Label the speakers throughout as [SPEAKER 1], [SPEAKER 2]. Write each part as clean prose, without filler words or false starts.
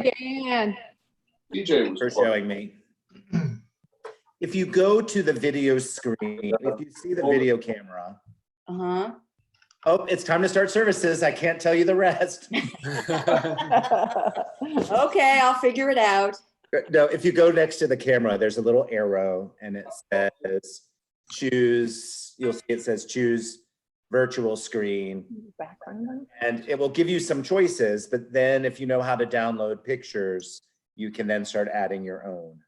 [SPEAKER 1] Dan.
[SPEAKER 2] DJ was
[SPEAKER 3] For showing me. If you go to the video screen, if you see the video camera, oh, it's time to start services. I can't tell you the rest.
[SPEAKER 1] Okay, I'll figure it out.
[SPEAKER 3] No, if you go next to the camera, there's a little arrow and it says choose, you'll see it says choose virtual screen. And it will give you some choices, but then if you know how to download pictures, you can then start adding your own.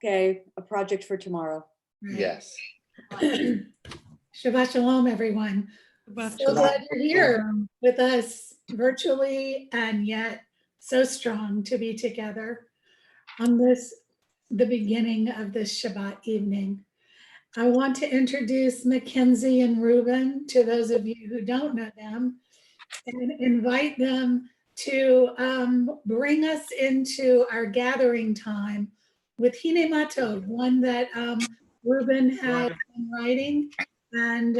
[SPEAKER 1] Okay, a project for tomorrow.
[SPEAKER 4] Right.
[SPEAKER 3] Yes.
[SPEAKER 4] Shabbat shalom, everyone. So glad you're here with us virtually and yet so strong to be together on this, the beginning of this Shabbat evening. I want to introduce Mackenzie and Reuben to those of you who don't know them and invite them to bring us into our gathering time with Hine Matov, one that Reuben has been writing, and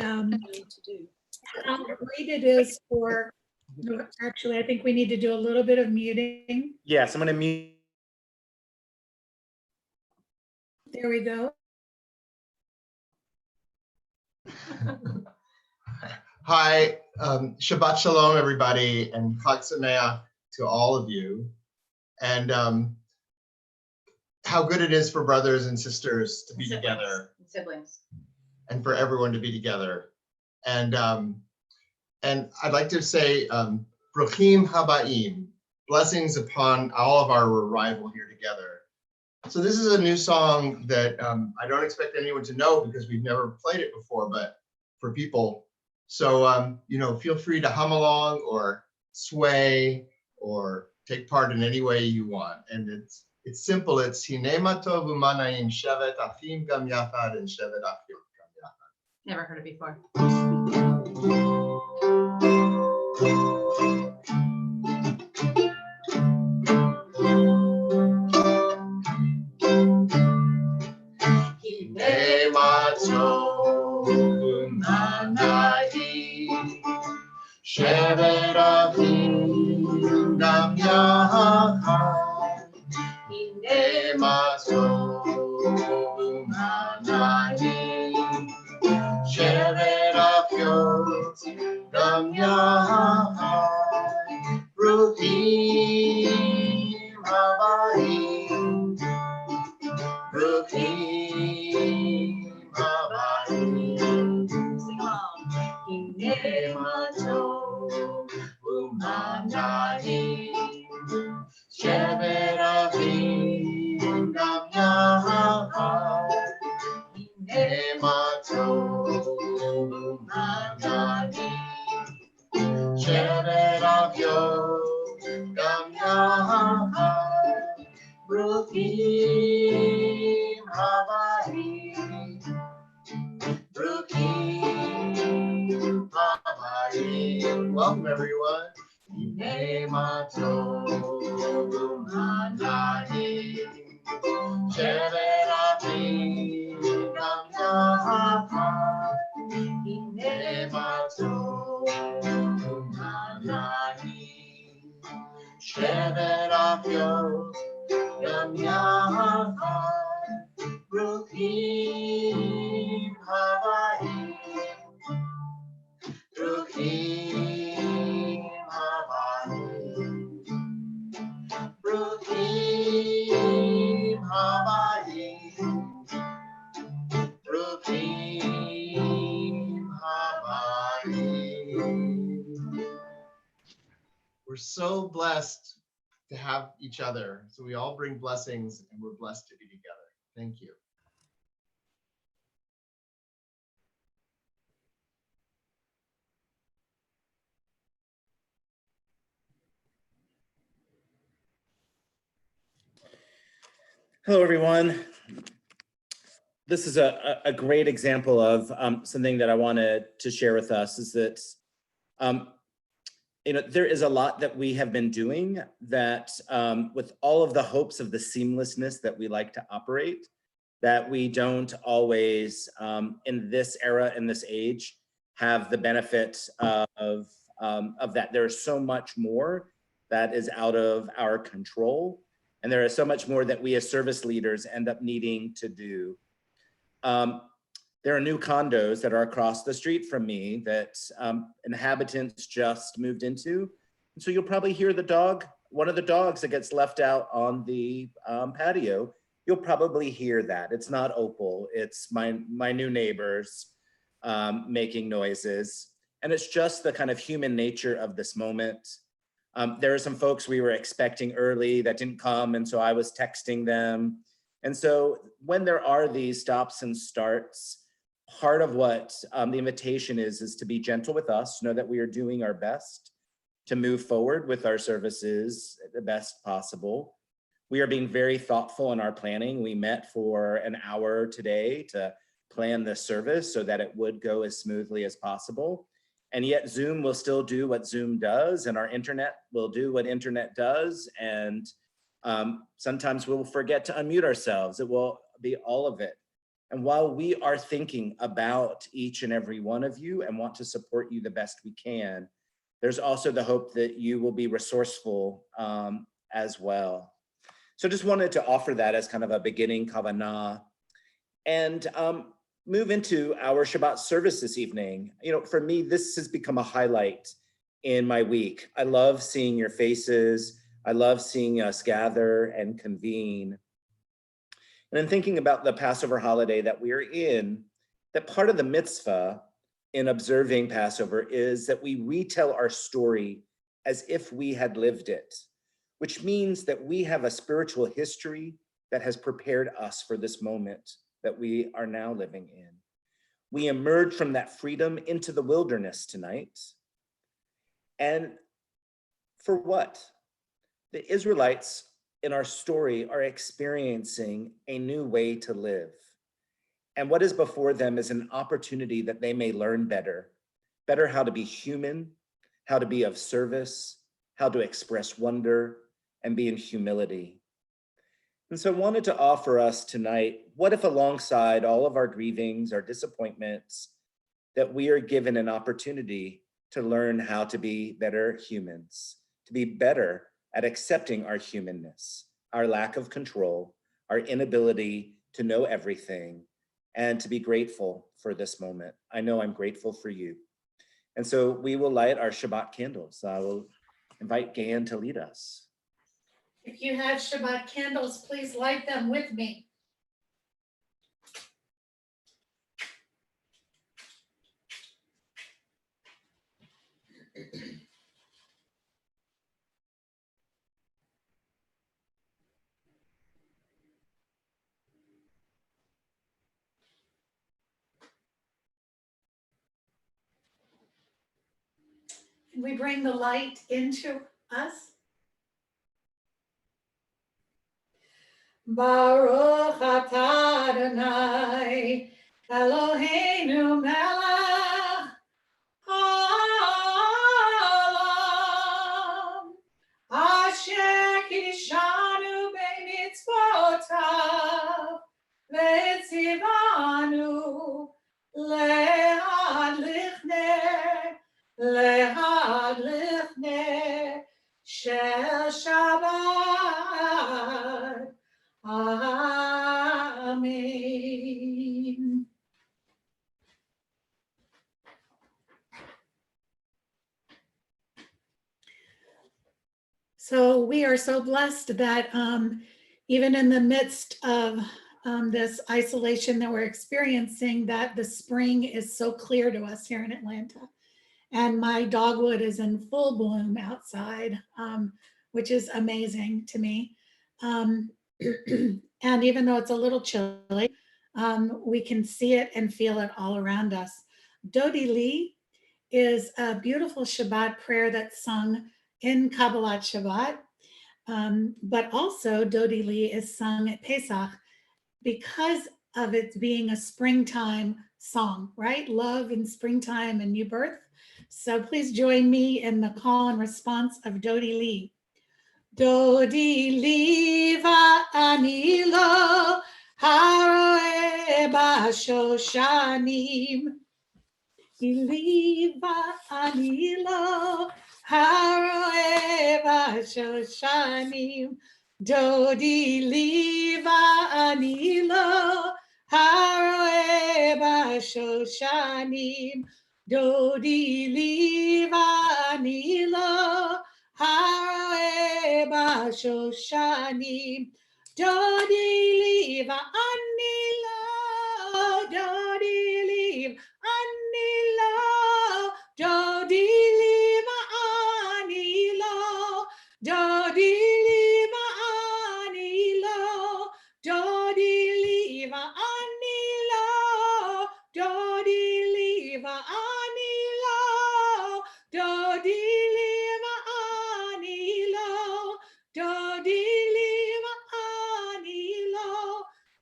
[SPEAKER 4] how great it is for, actually, I think we need to do a little bit of muting.
[SPEAKER 3] Yes, I'm going to mute.
[SPEAKER 4] There we go.
[SPEAKER 5] Hi, Shabbat Shalom, everybody, and Chag Sameach to all of you. And how good it is for brothers and sisters to be together.
[SPEAKER 6] Siblings.
[SPEAKER 5] And for everyone to be together. And I'd like to say, Bruchim Habaim, blessings upon all of our arrival here together. So this is a new song that I don't expect anyone to know because we've never played it before, but for people. So, you know, feel free to hum along or sway or take part in any way you want. And it's simple. It's Hine Matov U'Manayim Shevet Achim Gam Yachad and Shevet Achim Gam Yachad.
[SPEAKER 6] Never heard it before.
[SPEAKER 5] Hine Matov U'Manayim Shevet Achim Gam Yachad. Hine Matov U'Manayim Shevet Achim Gam Yachad. Bruchim Habayim, Bruchim Habayim. Hine Matov U'Manayim Shevet Achim Gam Yachad. Hine Matov U'Manayim Shevet Achim Gam Yachad. Bruchim Habayim, Bruchim Habayim. Welcome, everyone. Hine Matov U'Manayim Shevet Achim Gam Yachad. Hine Matov U'Manayim Shevet Achim Gam Yachad. Bruchim Habayim, Bruchim Habayim, Bruchim Habayim, Bruchim Habayim. We're so blessed to have each other. So we all bring blessings and we're blessed to be together. Thank you.
[SPEAKER 3] Hello, everyone. This is a great example of something that I wanted to share with us is that, you know, there is a lot that we have been doing that with all of the hopes of the seamlessness that we like to operate, that we don't always, in this era, in this age, have the benefit of that. There's so much more that is out of our control. And there is so much more that we as service leaders end up needing to do. There are new condos that are across the street from me that inhabitants just moved into. And so you'll probably hear the dog, one of the dogs that gets left out on the patio. You'll probably hear that. It's not Opal, it's my new neighbors making noises. And it's just the kind of human nature of this moment. There are some folks we were expecting early that didn't come, and so I was texting them. And so when there are these stops and starts, part of what the invitation is to be gentle with us, know that we are doing our best to move forward with our services the best possible. We are being very thoughtful in our planning. We met for an hour today to plan this service so that it would go as smoothly as possible. And yet Zoom will still do what Zoom does, and our internet will do what internet does. And sometimes we'll forget to unmute ourselves. It will be all of it. And while we are thinking about each and every one of you and want to support you the best we can, there's also the hope that you will be resourceful as well. So just wanted to offer that as kind of a beginning kavanah, and move into our Shabbat service this evening. You know, for me, this has become a highlight in my week. I love seeing your faces. I love seeing us gather and convene. And then thinking about the Passover holiday that we are in, that part of the mitzvah in observing Passover is that we retell our story as if we had lived it, which means that we have a spiritual history that has prepared us for this moment that we are now living in. We emerge from that freedom into the wilderness tonight. And for what? The Israelites in our story are experiencing a new way to live. And what is before them is an opportunity that they may learn better how to be human, how to be of service, how to express wonder, and be in humility. And so I wanted to offer us tonight, what if alongside all of our grievings, our disappointments, that we are given an opportunity to learn how to be better humans, to be better at accepting our humanness, our lack of control, our inability to know everything, and to be grateful for this moment. I know I'm grateful for you. And so we will light our Shabbat candles. I will invite Gan to lead us.
[SPEAKER 4] If you have Shabbat candles, please light them with me. Can we bring the light into us? Baruch atah Adonai Eloheinu melech haolam asher kiddushanu b'mitzvotav v'tzivanu lehadlich ner shel Shabbat. Amen. So we are so blessed that even in the midst of this isolation that we're experiencing, that the spring is so clear to us here in Atlanta. And my dogwood is in full bloom outside, which is amazing to me. And even though it's a little chilly, we can see it and feel it all around us. Dodi Lee is a beautiful Shabbat prayer that's sung in Kabbalat Shabbat, but also Dodi Lee is sung at Pesach because of it being a springtime song, right? Love and springtime and new birth. So please join me in the call and response of Dodi Lee. Dodi Li va'ani lo haroeh bashoshanim. Li va'ani lo Haroe Bashoshanim, Dodi Liva Anilo, Haroe Bashoshanim, Dodi Liva Anilo, Haroe Bashoshanim, Dodi Liva Anilo, Dodi Liva Anilo, Dodi Liva Anilo, Dodi Liva Anilo, Dodi Liva Anilo, Dodi Liva Anilo, Dodi Liva Anilo, Dodi Liva Anilo,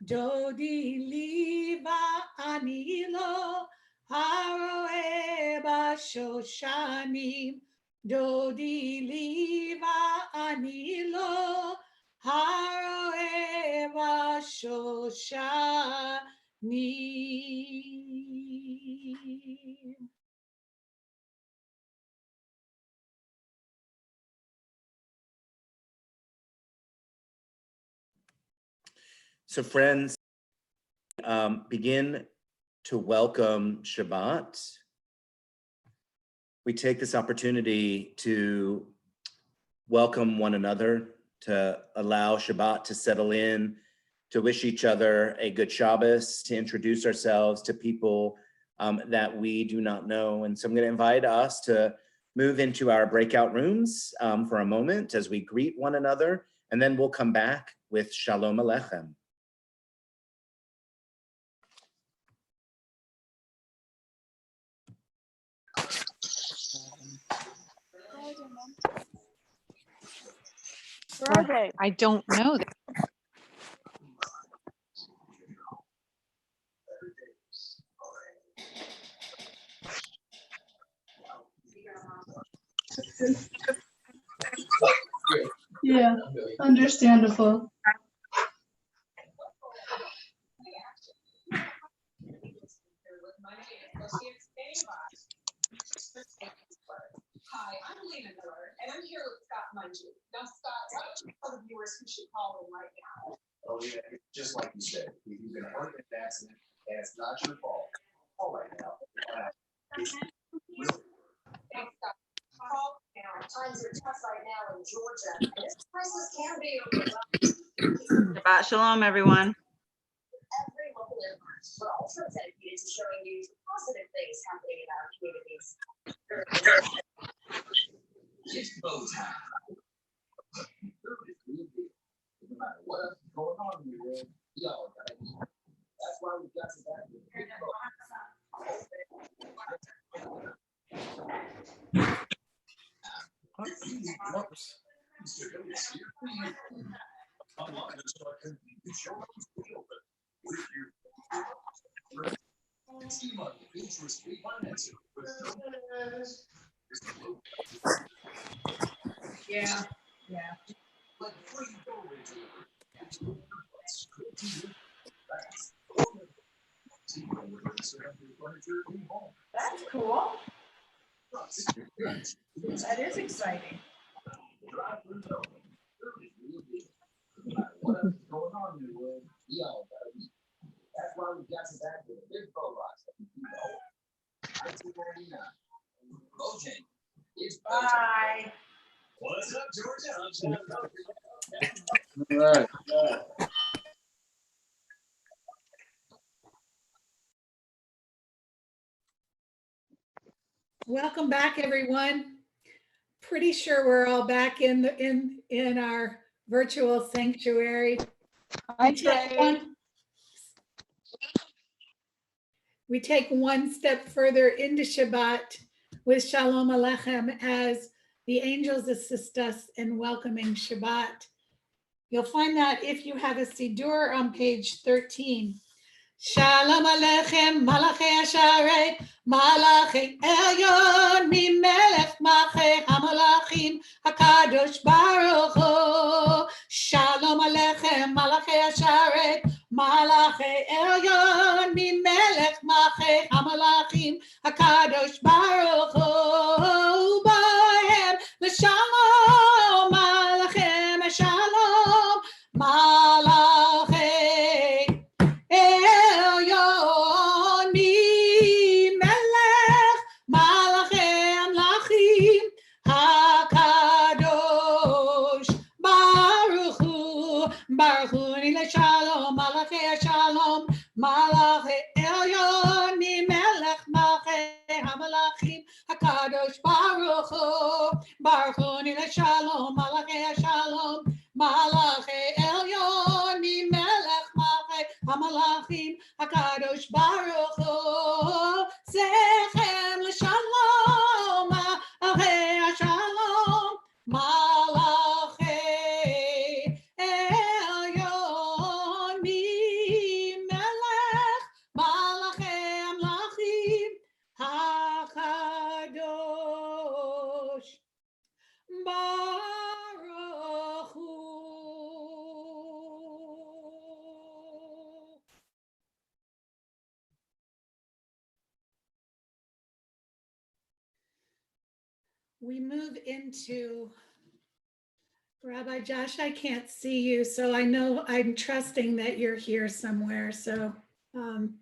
[SPEAKER 4] Dodi Liva Anilo, Haroe Bashoshanim, Dodi Liva Anilo, Haroe Bashoshanim.
[SPEAKER 3] So friends, begin to welcome Shabbat. We take this opportunity to welcome one another, to allow Shabbat to settle in, to wish each other a good Shabbos, to introduce ourselves to people that we do not know. And so I'm going to invite us to move into our breakout rooms for a moment as we greet one another, and then we'll come back with Shalom Aleichem.
[SPEAKER 2] Where are they?
[SPEAKER 6] I don't know.
[SPEAKER 7] Yeah, understandable.
[SPEAKER 8] Hi, I'm Lena Miller, and I'm here with Scott Mungie. Now, Scott, why don't you tell the viewers who should call in right now?
[SPEAKER 9] Oh, yeah, just like you said, you've been hurt in an accident, and it's not your fault. All right now.
[SPEAKER 8] Thanks, Scott. Call now. Times are tough right now in Georgia, and this crisis can be overwhelming.
[SPEAKER 10] Shabbat shalom, everyone.
[SPEAKER 8] Every local impact, we're also dedicated to showing you positive things happening in our communities.
[SPEAKER 9] It's bow time. No matter what's going on in the world, we all gotta eat. That's why we got to back with big bow. Online, so I can show us the open with your see money, interest-free financing with
[SPEAKER 4] Yeah.
[SPEAKER 9] like free gold into
[SPEAKER 2] That's cool. That is exciting.
[SPEAKER 9] What's going on in the world? We all gotta eat. That's why we got to back with a big bow box. 1999. Bojang. It's
[SPEAKER 2] Bye.
[SPEAKER 9] What's up, Georgia?
[SPEAKER 11] All right.
[SPEAKER 4] Welcome back, everyone. Pretty sure we're all back in our virtual sanctuary. We take one step further into Shabbat with Shalom Aleichem as the angels assist us in welcoming Shabbat. You'll find that if you have a Siddur on page 13. Shalom Aleichem, Malachi Asharet, Malachi Elyon, Mimelech Malchei HaMalachim, HaKadosh Baruch Hu. Shalom Aleichem, Malachi Asharet, Malachi Elyon, Mimelech Malchei HaMalachim, HaKadosh Baruch Hu. Bohem Baruch Hu Shalom, Malachei Shalom, Malachei Elyon, Melech Malchei Hamalachim, Hakadosh Baruch Hu, Baruch Hu Shalom, Malachei Shalom, Malachei Elyon, Melech Malchei Hamalachim, Hakadosh Baruch Hu, Sechem L'Shalom, Malachei Shalom, Malachei Elyon, Melech Malachei Hamalachim, Hakadosh Baruch Hu. We move into, Rabbi Josh, I can't see you, so I know I'm trusting that you're here somewhere. So,
[SPEAKER 3] I'm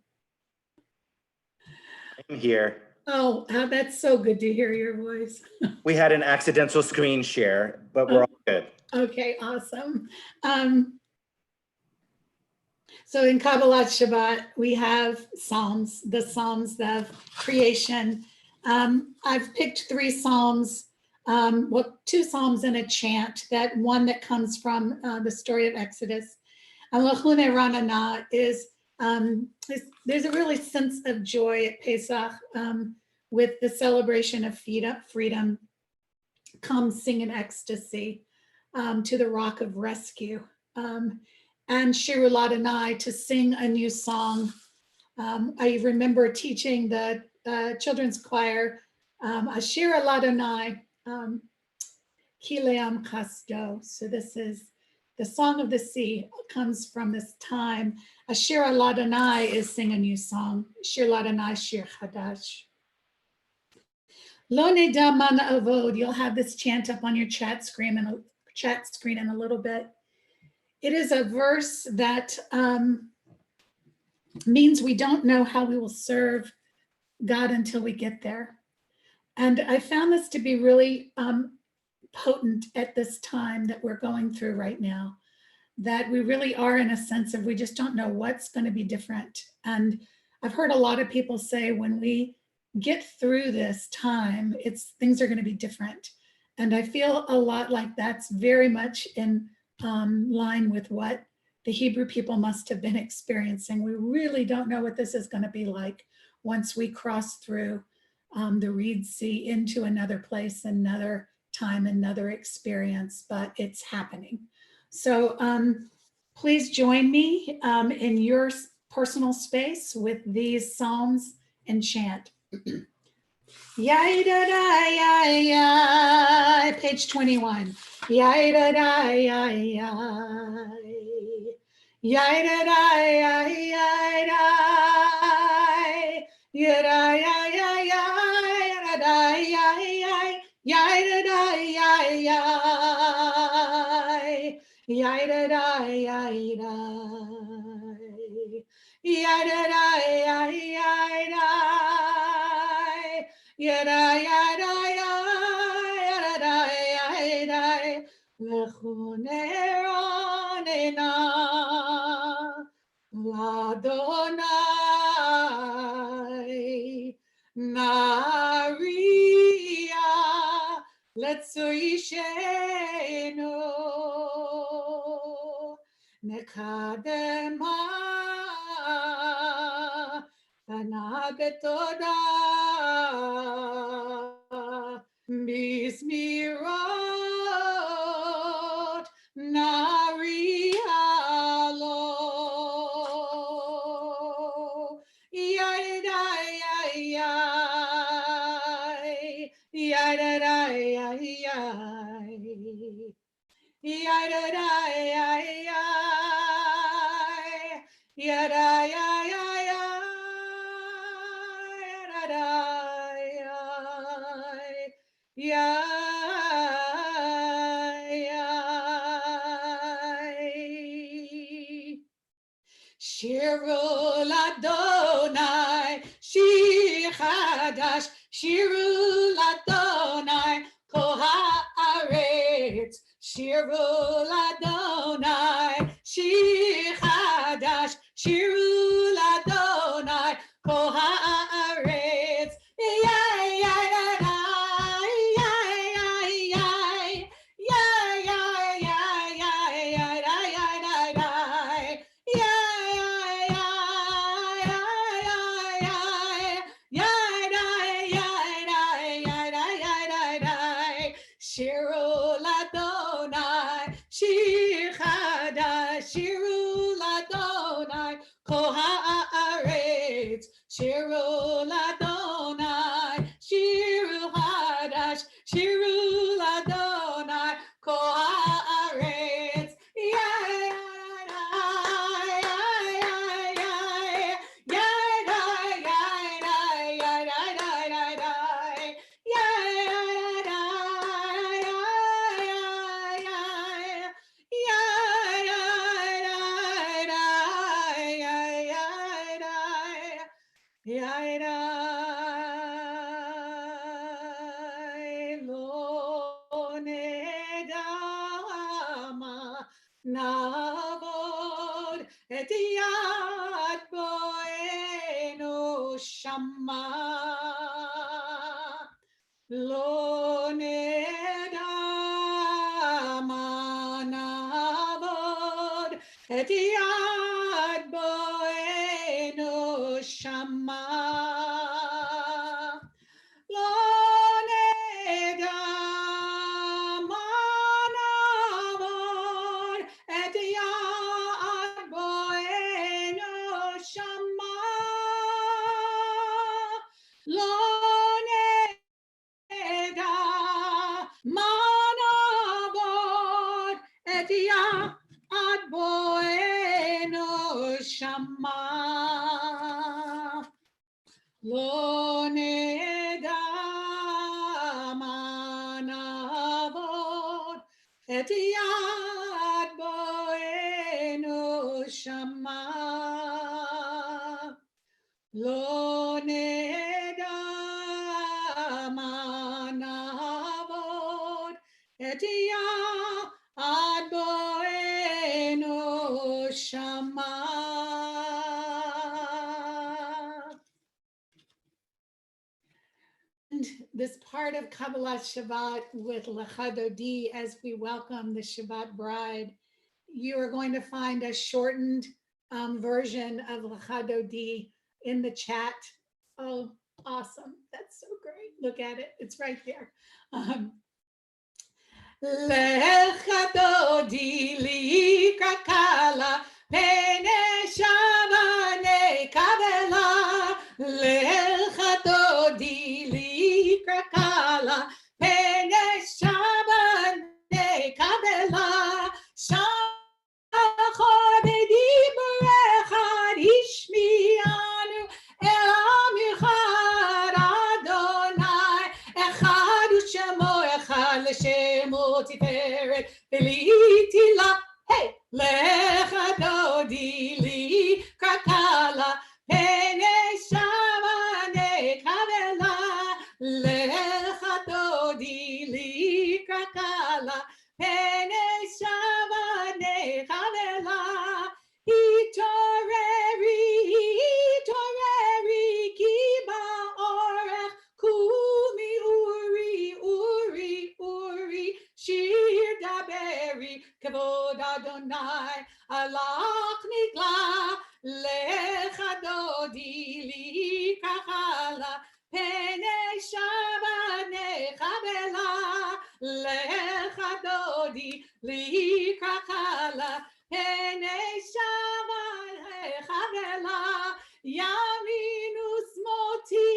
[SPEAKER 3] here.
[SPEAKER 4] oh, that's so good to hear your voice.
[SPEAKER 3] We had an accidental screen share, but we're all good.
[SPEAKER 4] Okay, awesome. So in Kabbalat Shabbat, we have Psalms, the Psalms of creation. I've picked 3 Psalms, well, 2 Psalms and a chant, that one that comes from the story of Exodus. And Lachune Ranana is, there's a really sense of joy at Pesach with the celebration of freedom. Come sing in ecstasy to the rock of rescue. And Shirulat and I to sing a new song. I remember teaching the children's choir, Ashir Ladonai, Kileam Chasto. So this is the Song of the Sea, comes from this time. Ashir Ladonai is sing a new song. Shir Ladonai, Shir Chadash. Lo neda man avod. You'll have this chant up on your chat screen in a little bit. It is a verse that means we don't know how we will serve God until we get there. And I found this to be really potent at this time that we're going through right now, that we really are in a sense of we just don't know what's going to be different. And I've heard a lot of people say when we get through this time, things are going to be different. And I feel a lot like that's very much in line with what the Hebrew people must have been experiencing. We really don't know what this is going to be like once we cross through the Reed Sea into another place, another time, another experience, but it's happening. So please join me in your personal space with these psalms and chant. Yai da da yai yai, page 21. Yai da da yai yai, yai da da yai yai yai, yai da yai yai yai, da yai yai, yai da da yai yai, yai da da yai yai, yai da da yai yai. Yada yada yada yada lechuneronena ladonai naria letzuishenu nekadema Anabetoda Bismirot Narialo Yada yada yada yada Shiru Ladonai, Shir Chadash, Shiru Ladonai, Kol haaretz, Shiru Ladonai, Shiru Ladonai Kol Haaretz. Shiru Ladonai, Shir Chadash, Shiru Ladonai, Kol Haaretz, Shiru Ladonai, Shiru Chadash, Shiru Ladonai, Kol Haaretz. Navod et yad boenu shama lo nedama navod et yad boenu shama lo nedama navod et yad boenu shama lo manavod et yad boenu shama lo neda manavod et yad boenu shama lo neda manavod et yad boenu shama. This part of Kabbalah Shabbat with Lecha Dodi as we welcome the Shabbat bride, you are going to find a shortened version of Lecha Dodi in the chat. Oh, awesome. That's so great. Look at it. It's right there. Lecha Dodi li kakala pene shavane kabela. Lecha Dodi li kakala pene shavane kabela. Shachor bediberecha ishmianu elam echad Adonai echad u'shemo echad l'shemo tiferet v'li'tila. Hey, lecha dodi li kakala pene shavane kabela. Lecha dodi li kakala pene shavane kabela. Hitoreri kiba orech kumi uri shir daberi kavod Adonai alach nigla. Lecha dodi li kakala pene shavane kabela. Lecha dodi li kakala pene shavane kabela. Yaminu smoti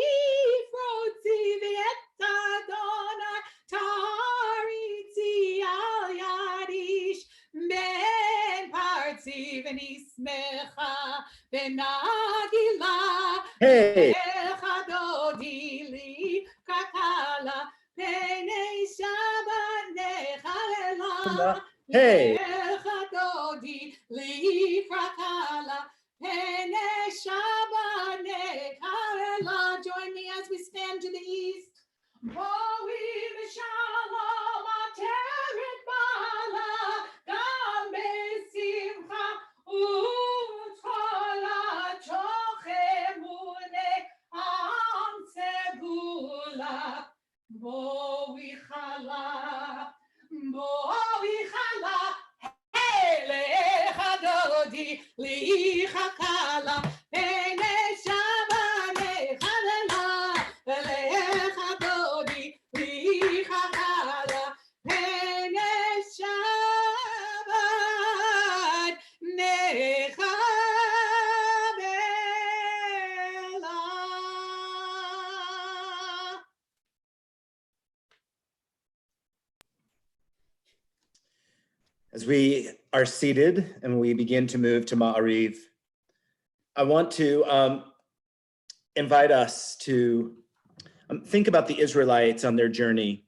[SPEAKER 4] froti v'et Adonai tariti al yadish ben parti v'nismecha v'nagila.
[SPEAKER 3] Hey.
[SPEAKER 4] Lecha dodi li kakala pene shavane kabela.
[SPEAKER 3] Hey.
[SPEAKER 4] Lecha dodi li kakala pene shavane kabela. Join me as we stand to the east. Boi v'shalom ateret bala gam besimcha u'tzchol דודי ליך קלה פני שבת לך לך דודי ליך קלה פני שבת נחבלה.
[SPEAKER 3] As we are seated and we begin to move to Ma'ariv, I want to invite us to think about the Israelites on their journey.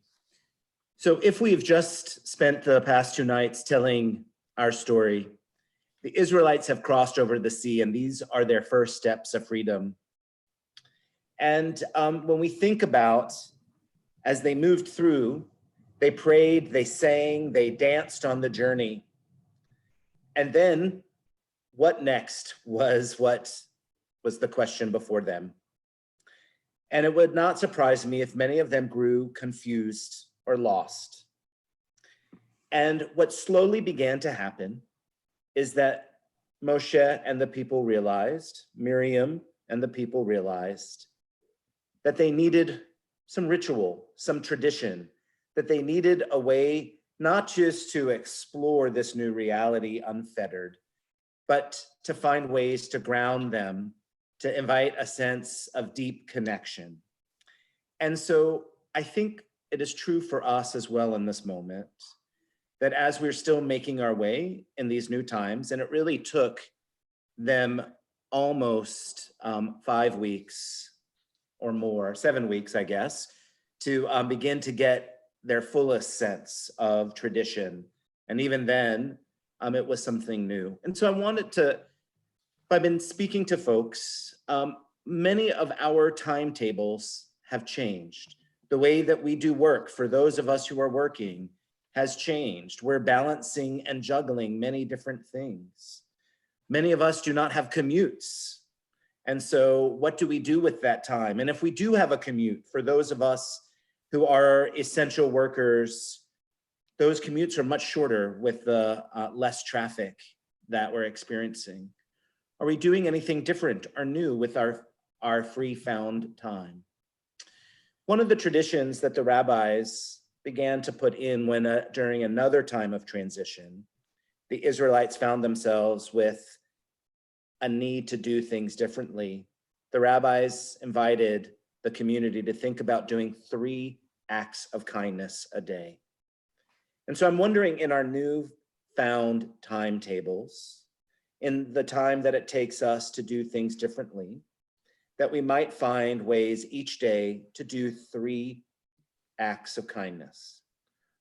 [SPEAKER 3] So if we've just spent the past 2 nights telling our story, the Israelites have crossed over the sea, and these are their first steps of freedom. And when we think about, as they moved through, they prayed, they sang, they danced on the journey. And then what next was the question before them. And it would not surprise me if many of them grew confused or lost. And what slowly began to happen is that Moshe and the people realized, Miriam and the people realized that they needed some ritual, some tradition, that they needed a way not just to explore this new reality unfettered, but to find ways to ground them, to invite a sense of deep connection. And so I think it is true for us as well in this moment, that as we're still making our way in these new times, and it really took them almost 5 weeks or more, 7 weeks, I guess, to begin to get their fullest sense of tradition. And even then, it was something new. And so I wanted to, I've been speaking to folks, many of our timetables have changed. The way that we do work for those of us who are working has changed. We're balancing and juggling many different things. Many of us do not have commutes. And so what do we do with that time? And if we do have a commute, for those of us who are essential workers, those commutes are much shorter with the less traffic that we're experiencing. Are we doing anything different or new with our free found time? One of the traditions that the rabbis began to put in when during another time of transition, the Israelites found themselves with a need to do things differently. The rabbis invited the community to think about doing 3 acts of kindness a day. And so I'm wondering, in our newfound timetables, in the time that it takes us to do things differently, that we might find ways each day to do 3 acts of kindness.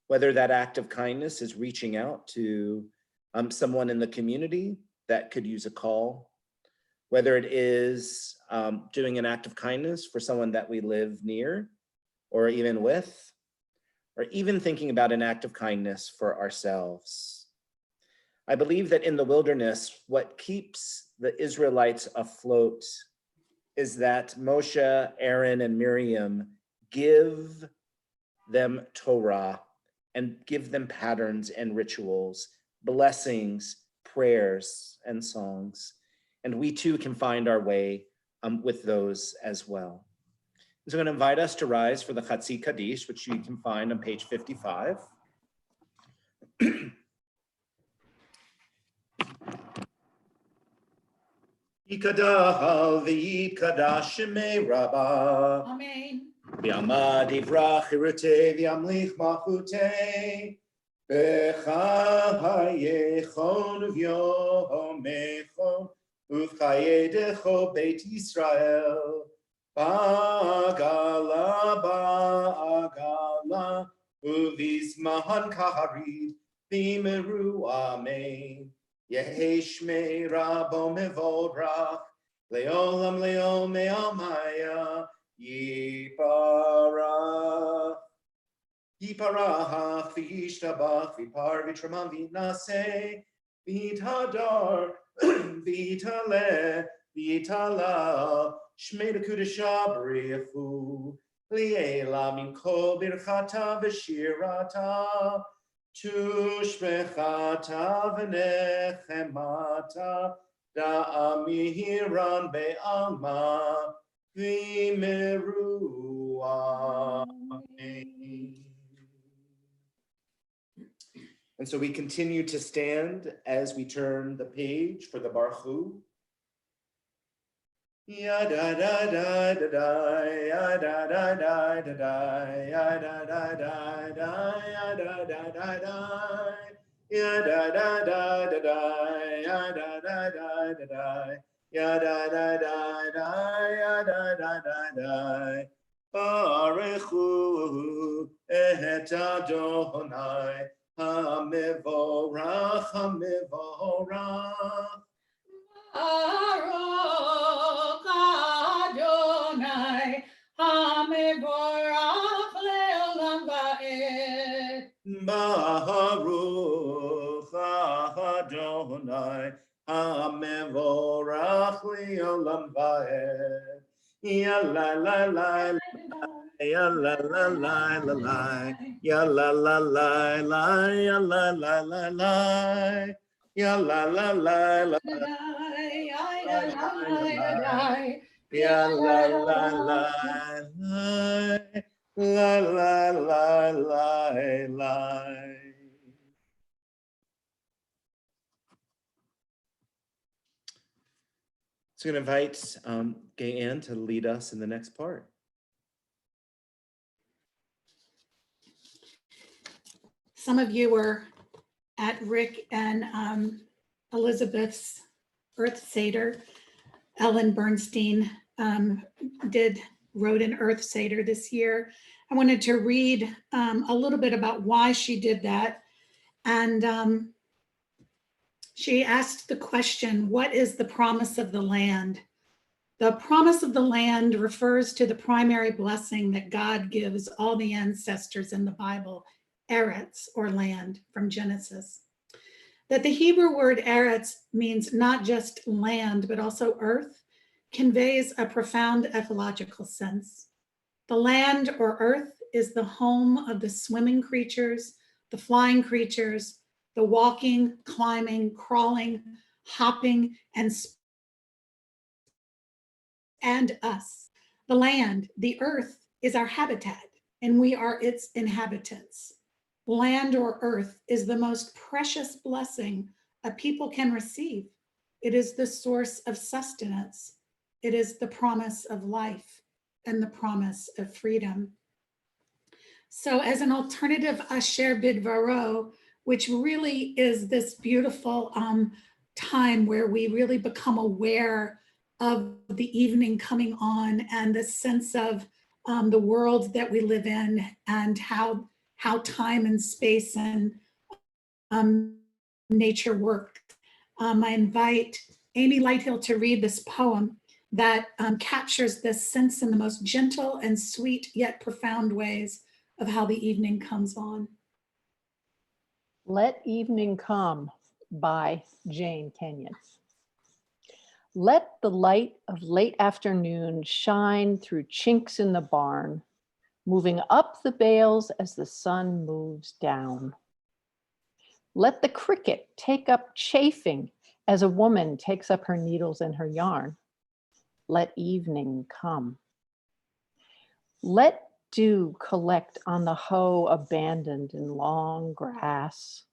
[SPEAKER 3] Whether that act of kindness is reaching out to someone in the community that could use a call, whether it is doing an act of kindness for someone that we live near or even with, or even thinking about an act of kindness for ourselves. I believe that in the wilderness, what keeps the Israelites afloat is that Moshe, Aaron, and Miriam give them Torah and give them patterns and rituals, blessings, prayers, and songs. And we too can find our way with those as well. So I'm going to invite us to rise for the Chatzi Kaddish, which you can find on page 55. Yikadal v'yikadash shemei Rabbah.
[SPEAKER 4] Amen.
[SPEAKER 3] V'yamad yivrach chirutei v'yamlich malchutei. B'cha hayechon v'yomecho uv'chayedecho Beit Yisrael. Ba'agala, ba'agala, uv'izmahan kaharid v'meru amen. Yehi shmei Rabbo mevorach, leolam leom me'amaya, yiparach. Yiparach v'yishtabach v'par v'tramam v'naseh, v'tadar v'taleh v'tala. Shmei l'kudesha b'riafu, li'ela min kol birchata v'shirata, Tushbechata v'nechemata da'amihiran be'alma v'meru amen. And so we continue to stand as we turn the page for the Baruch. Ya da da da da da, ya da da da da da, ya da da da da, ya da da da da, ya da da da da da, ya da da da da da, ya da da da da, ya da da da da. Baruchu et Adonai Hamevorach Hamevorach.
[SPEAKER 4] Baruch Adonai, Hamevorach le'olam va'ed.
[SPEAKER 3] Baruch Adonai Hamevorach le'olam va'ed. Ya la la la la, ya la la la la la, ya la la la la, ya la la la la, ya la la la la. Ya la la la la la la la. So I'm going to invite Gay Ann to lead us in the next part.
[SPEAKER 4] Some of you were at Rick and Elizabeth's Earth Seder. Ellen Bernstein wrote an Earth Seder this year. I wanted to read a little bit about why she did that. And she asked the question, what is the promise of the land? The promise of the land refers to the primary blessing that God gives all the ancestors in the Bible, Eretz, or land, from Genesis. That the Hebrew word Eretz means not just land, but also earth, conveys a profound ecological sense. The land or earth is the home of the swimming creatures, the flying creatures, the walking, climbing, crawling, hopping, and us. The land, the earth, is our habitat, and we are its inhabitants. Land or earth is the most precious blessing a people can receive. It is the source of sustenance. It is the promise of life and the promise of freedom. So as an alternative Asher Bidvaro, which really is this beautiful time where we really become aware of the evening coming on and the sense of the world that we live in and how time and space and nature work. I invite Amy Lighthill to read this poem that captures this sense in the most gentle and sweet yet profound ways of how the evening comes on.
[SPEAKER 6] Let Evening Come by Jane Kenyon. Let the light of late afternoon shine through chinks in the barn, moving up the bales as the sun moves down. Let the cricket take up chafing as a woman takes up her needles and her yarn. Let evening come. Let dew collect on the hoe abandoned in long grass.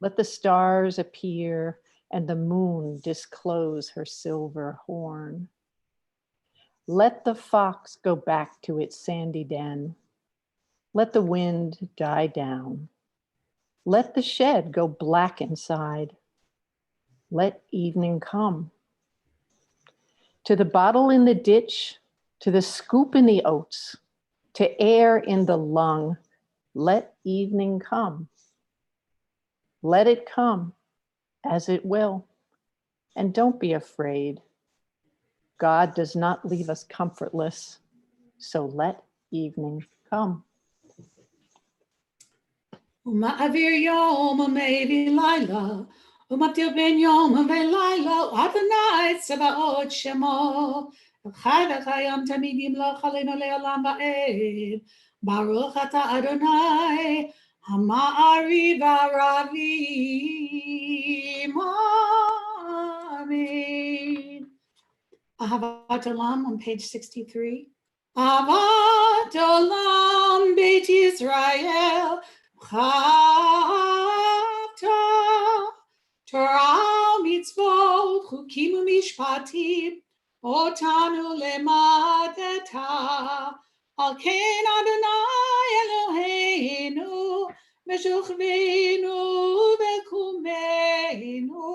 [SPEAKER 6] Let the stars appear and the moon disclose her silver horn. Let the fox go back to its sandy den. Let the wind die down. Let the shed go black inside. Let evening come. To the bottle in the ditch, to the scoop in the oats, to air in the lung, let evening come. Let it come, as it will, and don't be afraid. God does not leave us comfortless, so let evening come.
[SPEAKER 4] Ma'avir yom u'mevi laila, u'mabdil ben yom u'velaila, Adonai tzebaot shemo, Chai v'chayam tamid yimloch aleinu le'olam va'ed, Baruch ata Adonai, Ha'ma'ariv ha'ravim. Amen. Ahavat Olam on page 63. Ahavat Olam Beit Yisrael Chavta Torah mitzvot chukim u'mishpatim otanu lemadeta al ken Adonai Eloheinu meshuchveinu v'kumeinu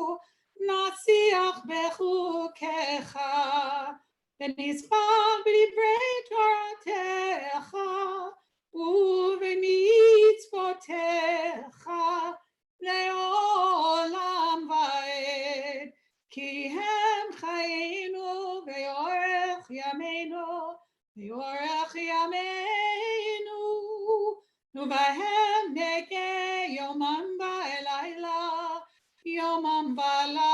[SPEAKER 4] nasiach bechukecha v'nizpach b'divrei Toratecha u'v'mitzvotecha le'olam va'ed ki hem chayenu ve'orech yameinu ve'orech yameinu u'vahem negeh yomam va'elayla yomam va'layla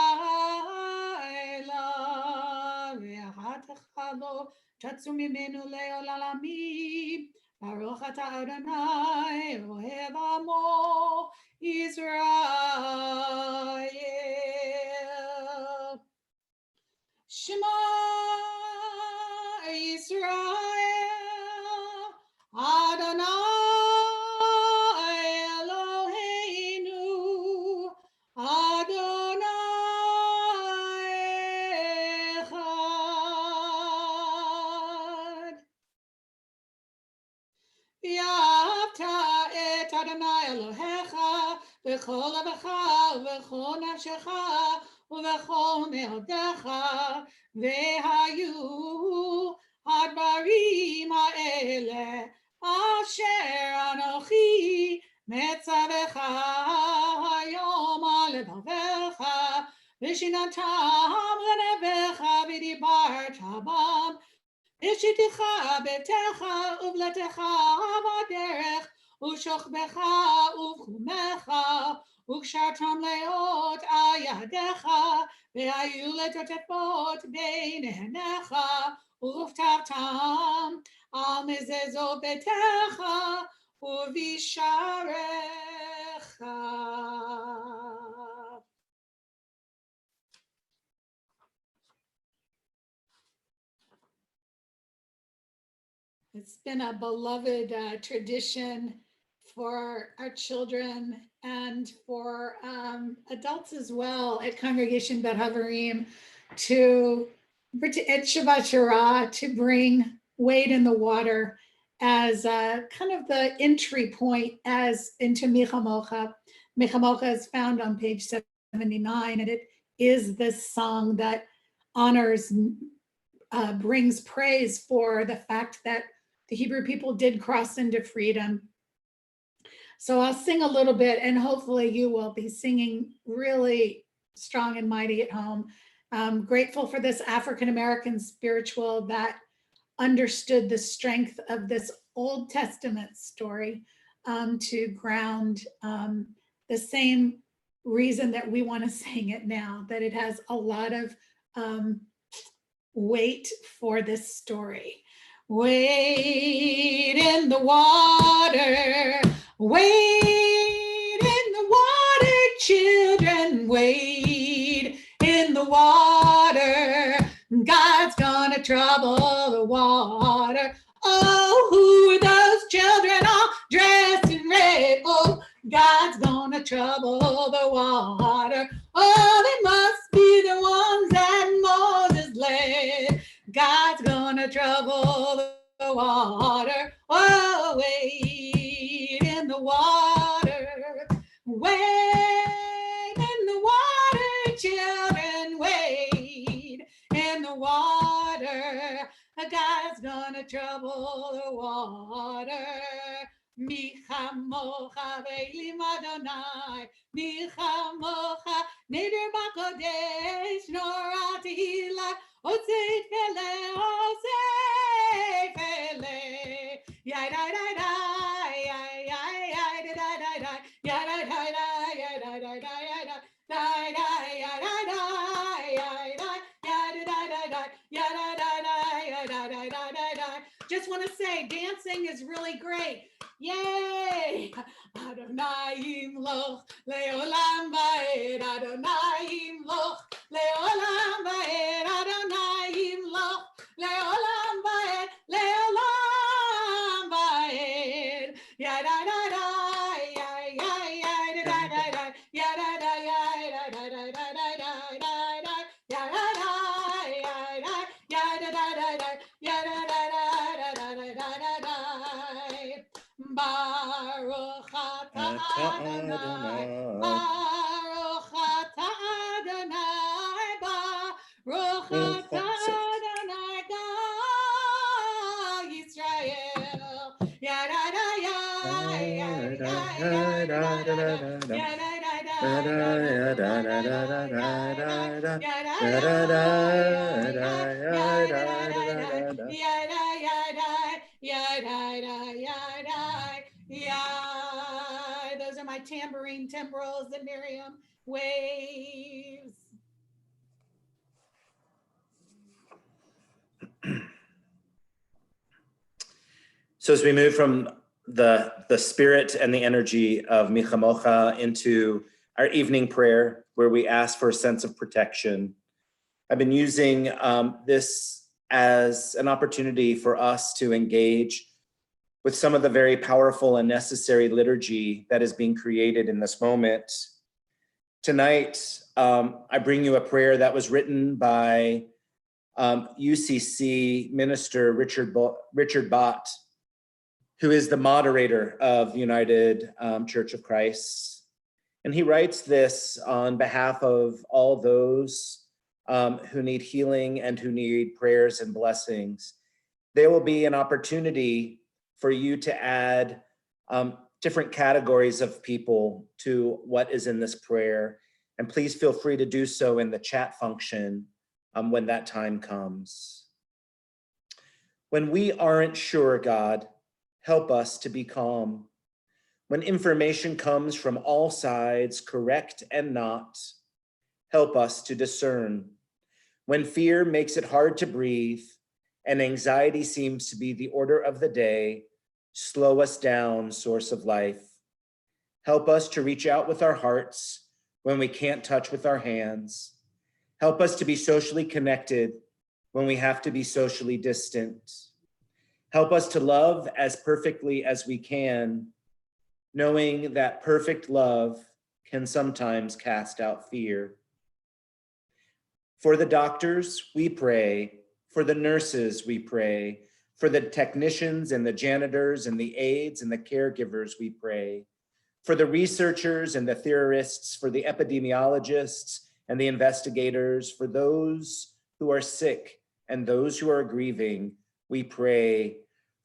[SPEAKER 4] ve'ahatecha lo tatzu mimenu le'olamim Baruch ata Adonai Elohev amo Israel. Shema Israel Adonai Eloheinu Adonai Echad. V'ahavta et Adonai Elohecha v'chol levecha v'chol nafshecha u'v'chol me'odecha v'hayu hadvarim ha'ele asher anochi metzavecha hayom alevavecha v'shinatam lenevecha v'dibarta bam Ishiticha betecha uvletecha vaderech ushochbecha uchumecha ukshartam leot ayadecha ve'ayu letotefot beinenecha uftavtam al mezezot betecha uvisharecha. It's been a beloved tradition for our children and for adults as well at Congregation Bet Haverim to at Shabbat Shirah to bring Wade in the Water as kind of the entry point as into Michamocha. Michamocha is found on page 79, and it is this song that honors, brings praise for the fact that the Hebrew people did cross into freedom. So I'll sing a little bit, and hopefully you will be singing really strong and mighty at home. I'm grateful for this African-American spiritual that understood the strength of this Old Testament story to ground the same reason that we want to sing it now, that it has a lot of weight for this story. Wade in the water, wade in the water, children, wade in the water. God's gonna trouble the water. Oh, who are those children all dressed in red? Oh, God's gonna trouble the water. Oh, they must be the ones that Moses led. God's gonna trouble the water. Oh, wade in the water. Wade in the water, children, wade in the water. God's gonna trouble the water. Michamocha ve'elim Adonai, Michamocha neder b'kodesh, nora tehila, otzei tefele, otzei tefele. Yai dai dai dai, yai yai yai dai dai dai, yai dai dai dai, yai dai dai dai, yai dai dai dai, yai dai dai, yai dai, yai dai dai dai, yai dai dai dai, yai dai dai dai dai. Just want to say, dancing is really great. Yay! Adonai Adonai yimloch leolam vaed. Adonai yimloch leolam vaed. Adonai yimloch leolam vaed. Leolam vaed. Ya da da da, ya ya ya da da da da, ya da da ya da da da da da da da da, ya da da ya da ya da da da da, ya da da da da da da da da. Baruch atah Adonai, Baruch atah Adonai, Baruch atah Adonai, God Yisrael. Ya da da ya ya ya ya da da da ya da da da ya da da da ya da yeah. Those are my tambourine timbrels that Miriam waves.
[SPEAKER 3] So as we move from the spirit and the energy of Michamocha into our evening prayer, where we ask for a sense of protection, I've been using this as an opportunity for us to engage with some of the very powerful and necessary liturgy that is being created in this moment. Tonight, I bring you a prayer that was written by UCC minister Richard Bott, who is the moderator of United Church of Christ. And he writes this on behalf of all those who need healing and who need prayers and blessings. There will be an opportunity for you to add different categories of people to what is in this prayer. And please feel free to do so in the chat function when that time comes. When we aren't sure, God, help us to be calm. When information comes from all sides, correct and not, help us to discern. When fear makes it hard to breathe and anxiety seems to be the order of the day, slow us down, source of life. Help us to reach out with our hearts when we can't touch with our hands. Help us to be socially connected when we have to be socially distant. Help us to love as perfectly as we can, knowing that perfect love can sometimes cast out fear. For the doctors, we pray. For the nurses, we pray. For the technicians and the janitors and the aides and the caregivers, we pray. For the researchers and the theorists, for the epidemiologists and the investigators, for those who are sick and those who are grieving, we pray.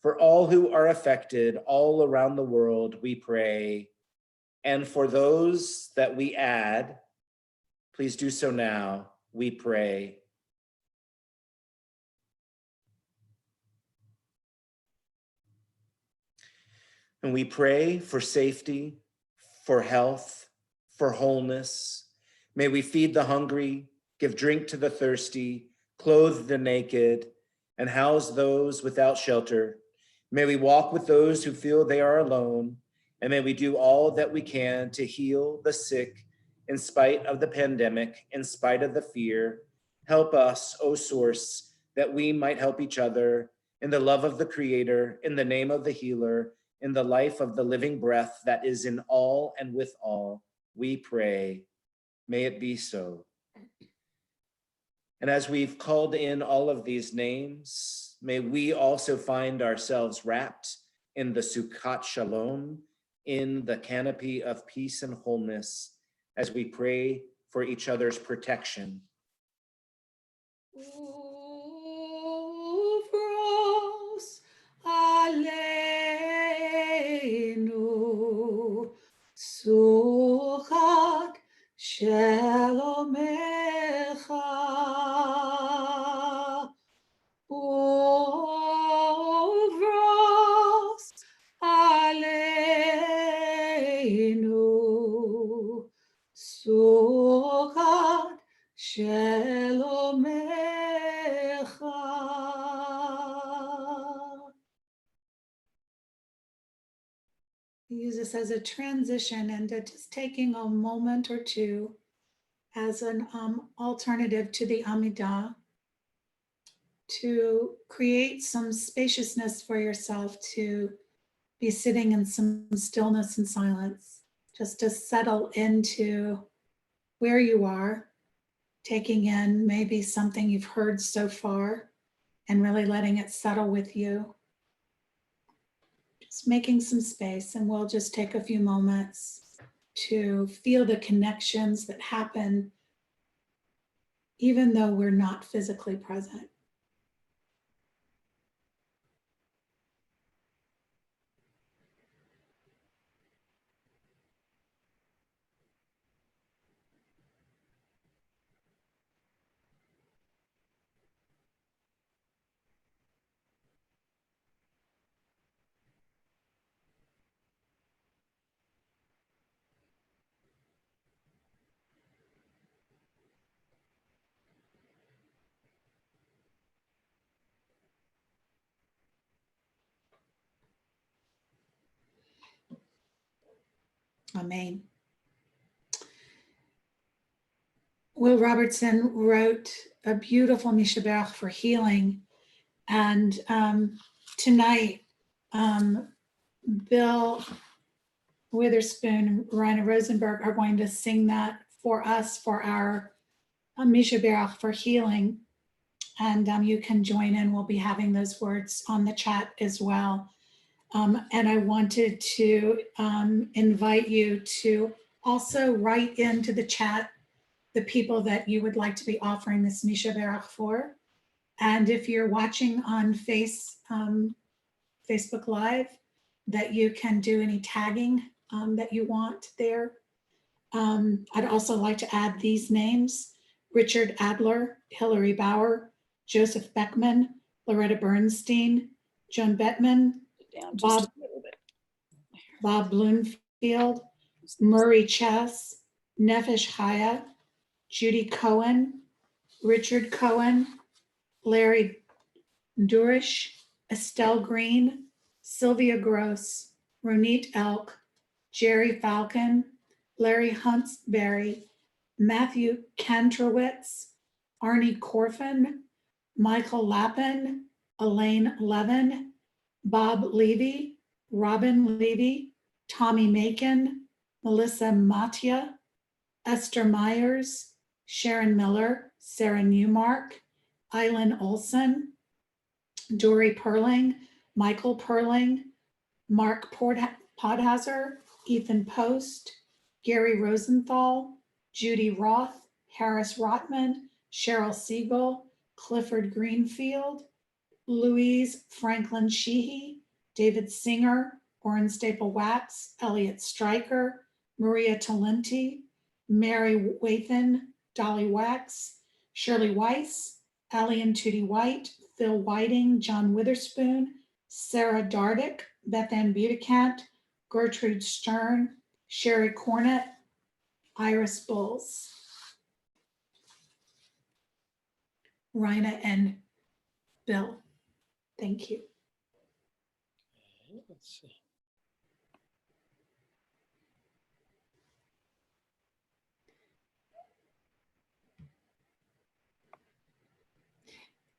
[SPEAKER 3] For all who are affected all around the world, we pray. And for those that we add, please do so now, we pray. And we pray for safety, for health, for wholeness. May we feed the hungry, give drink to the thirsty, clothe the naked, and house those without shelter. May we walk with those who feel they are alone, and may we do all that we can to heal the sick in spite of the pandemic, in spite of the fear. Help us, O Source, that we might help each other in the love of the Creator, in the name of the Healer, in the life of the living breath that is in all and with all, we pray. May it be so. And as we've called in all of these names, may we also find ourselves wrapped in the Sukkot Shalom, in the canopy of peace and wholeness, as we pray for each other's protection.
[SPEAKER 4] Uvros aleinu suchat shelomecha. Uvros aleinu suchat shelomecha. use this as a transition into just taking a moment or two as an alternative to the Amidah to create some spaciousness for yourself to be sitting in some stillness and silence, just to settle into where you are, taking in maybe something you've heard so far and really letting it settle with you. Just making some space, and we'll just take a few moments to feel the connections that happen even though we're not physically present. Amen. Will Robertson wrote a beautiful Mishabach for healing. And tonight, Bill Witherspoon and Raina Rosenberg are going to sing that for us for our Mishabach for healing. And you can join in. We'll be having those words on the chat as well. And I wanted to invite you to also write into the chat the people that you would like to be offering this Mishabach for. And if you're watching on Facebook Live, that you can do any tagging that you want there. I'd also like to add these names: Richard Adler, Hillary Bauer, Joseph Beckman, Loretta Bernstein, Joan Bettman, Bob Bloomfield, Murray Chess, Nefesh Chaya, Judy Cohen, Richard Cohen, Larry Durish, Estelle Green, Sylvia Gross, Ronit Elk, Jerry Falcon, Larry Huntsberry, Matthew Kantrowitz, Arnie Corfin, Michael Lappin, Elaine Levin, Bob Levy, Robin Levy, Tommy Macon, Melissa Matia, Esther Myers, Sharon Miller, Sarah Newmark, Eileen Olson, Dory Perling, Michael Perling, Mark Podhauser, Ethan Post, Gary Rosenthal, Judy Roth, Harris Rotman, Cheryl Siegel, Clifford Greenfield, Louise Franklin Sheehy, David Singer, Oren Staple Wax, Elliot Stryker, Maria Talenti, Mary Wathan, Dolly Wax, Shirley Weiss, Allie and Tootie White, Phil Whiting, John Witherspoon, Sarah Dardick, Beth Ann Budicant, Gertrude Stern, Sherry Cornett, Iris Bulls, Rhina and Bill. Thank you.
[SPEAKER 10] Let's see.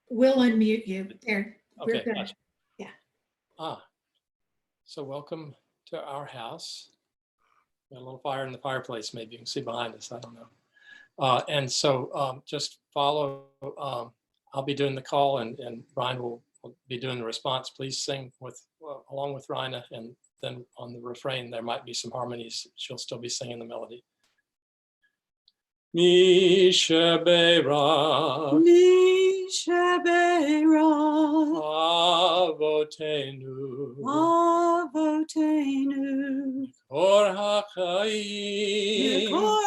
[SPEAKER 4] We'll unmute you there. We're
[SPEAKER 10] Okay,
[SPEAKER 4] good.
[SPEAKER 10] gotcha.
[SPEAKER 4] Yeah.
[SPEAKER 10] So welcome to our house. Got a little fire in the fireplace, maybe you can see behind us, I don't know. And so just follow, I'll be doing the call and Ryan will be doing the response. Please sing with along with Rhina, and then on the refrain, there might be some harmonies. She'll still be singing the melody. Misha Beirach,
[SPEAKER 12] Misha Beirach,
[SPEAKER 10] Avotenu,
[SPEAKER 12] Avotenu,
[SPEAKER 10] Kor HaChaim,
[SPEAKER 12] Kor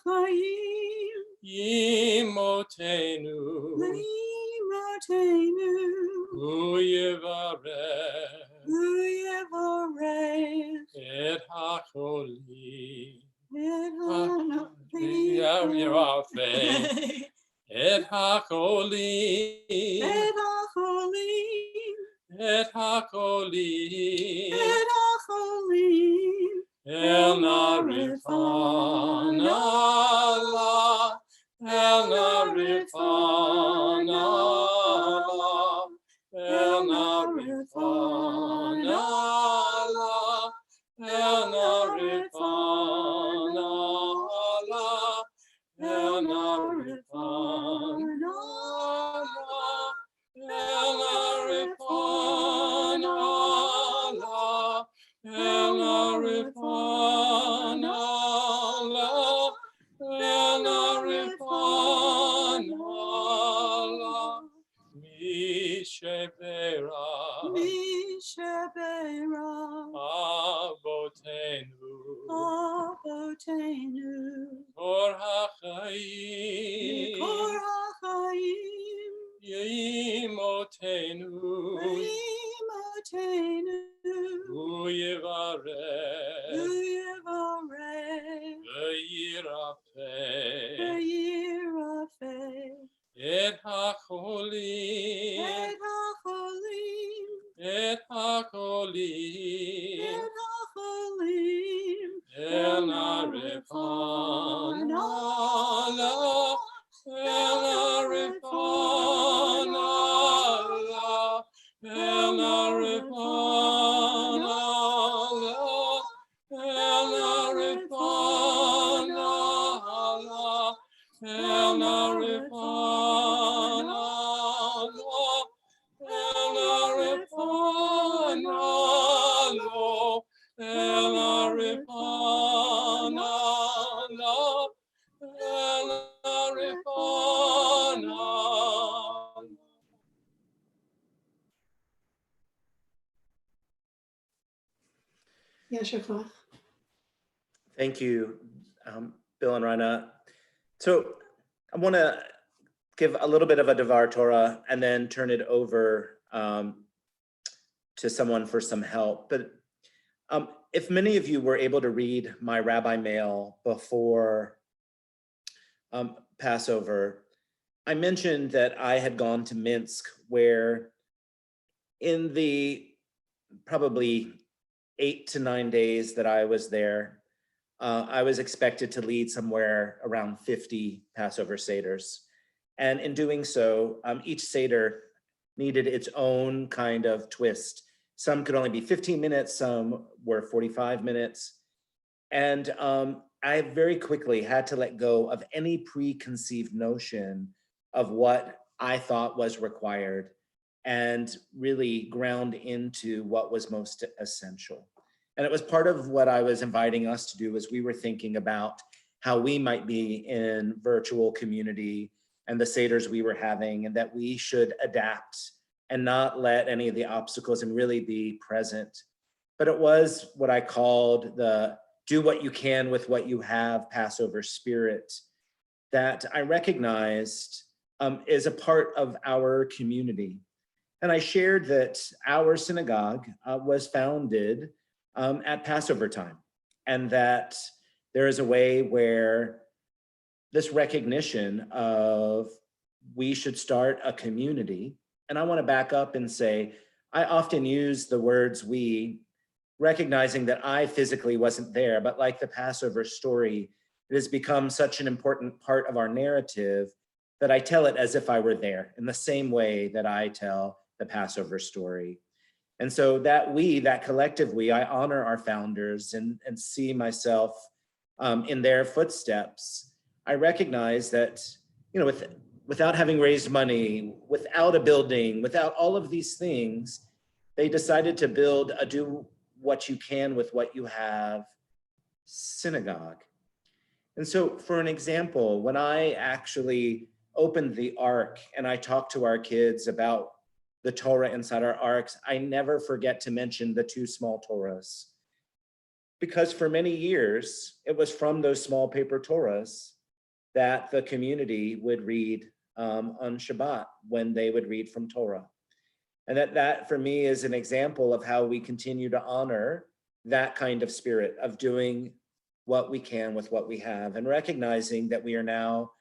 [SPEAKER 12] HaChaim,
[SPEAKER 10] Yimotenu,
[SPEAKER 12] Yimotenu,
[SPEAKER 10] Hu Yevarech, Et HaCholim, Et HaCholim, את החולים,
[SPEAKER 12] את החולים,
[SPEAKER 10] אל נא רפאנה לה, אל נא רפאנה לה, אל נא רפאנה לה, אל נא רפאנה לה, אל נא רפאנה לה, אל נא רפאנה לה, אל נא רפאנה לה, אל נא רפאנה לה, מי שברה
[SPEAKER 12] מי שברה
[SPEAKER 10] אבותינו,
[SPEAKER 12] אבותינו,
[SPEAKER 10] תור החיים,
[SPEAKER 12] מקור החיים,
[SPEAKER 10] ימותנו,
[SPEAKER 12] ואימותינו,
[SPEAKER 10] הוא יברך,
[SPEAKER 12] הוא יברך,
[SPEAKER 10] וירפא
[SPEAKER 12] וירפא,
[SPEAKER 10] את החולים,
[SPEAKER 12] את החולים,
[SPEAKER 10] את החולים,
[SPEAKER 12] את החולים,
[SPEAKER 10] אל נא רפאנה לה, אל נא רפאנה לה, אל נא רפאנה לה, אל נא רפאנה לה, אל נא רפאנה לה, אל נא רפאנה לו, אל נא רפאנה לה, אל נא רפאנה.
[SPEAKER 4] Yasher Koach.
[SPEAKER 3] Thank you, Bill and Rana. So I want to give a little bit of a Devar Torah and then turn it over to someone for some help. But if many of you were able to read my rabbi mail before Passover, I mentioned that I had gone to Minsk, where in the probably 8 to 9 days that I was there, I was expected to lead somewhere around 50 Passover Seders. And in doing so, each Seder needed its own kind of twist. Some could only be 15 minutes, some were 45 minutes. And I very quickly had to let go of any preconceived notion of what I thought was required and really ground into what was most essential. And it was part of what I was inviting us to do as we were thinking about how we might be in virtual community and the Seders we were having, and that we should adapt and not let any of the obstacles and really be present. But it was what I called the do what you can with what you have Passover spirit that I recognized is a part of our community. And I shared that our synagogue was founded at Passover time, and that there is a way where this recognition of we should start a community. And I want to back up and say, I often use the words we, recognizing that I physically wasn't there, but like the Passover story, it has become such an important part of our narrative that I tell it as if I were there, in the same way that I tell the Passover story. And so that we, that collective we, I honor our founders and see myself in their footsteps. I recognize that, you know, without having raised money, without a building, without all of these things, they decided to build a do what you can with what you have synagogue. And so for an example, when I actually opened the Ark and I talked to our kids about the Torah inside our arks, I never forget to mention the 2 small Torahs. Because for many years, it was from those small paper Torahs that the community would read on Shabbat when they would read from Torah. And that for me is an example of how we continue to honor that kind of spirit of doing what we can with what we have, and recognizing that we are now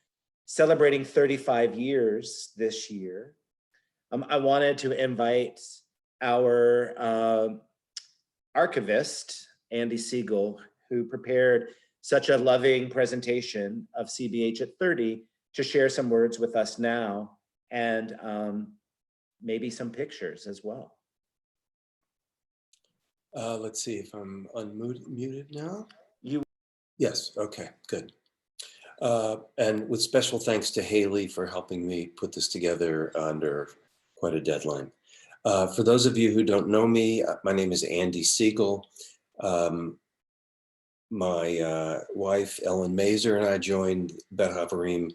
[SPEAKER 3] celebrating 35 years this year. I wanted to invite our archivist, Andy Siegel, who prepared such a loving presentation of CBH at 30 to share some words with us now, and maybe some pictures as well.
[SPEAKER 13] Let's see if I'm unmuted now.
[SPEAKER 3] You.
[SPEAKER 13] Yes, okay, good. And with special thanks to Haley for helping me put this together under quite a deadline. For those of you who don't know me, my name is Andy Siegel. My wife, Ellen Mazer, and I joined Bet Haverim,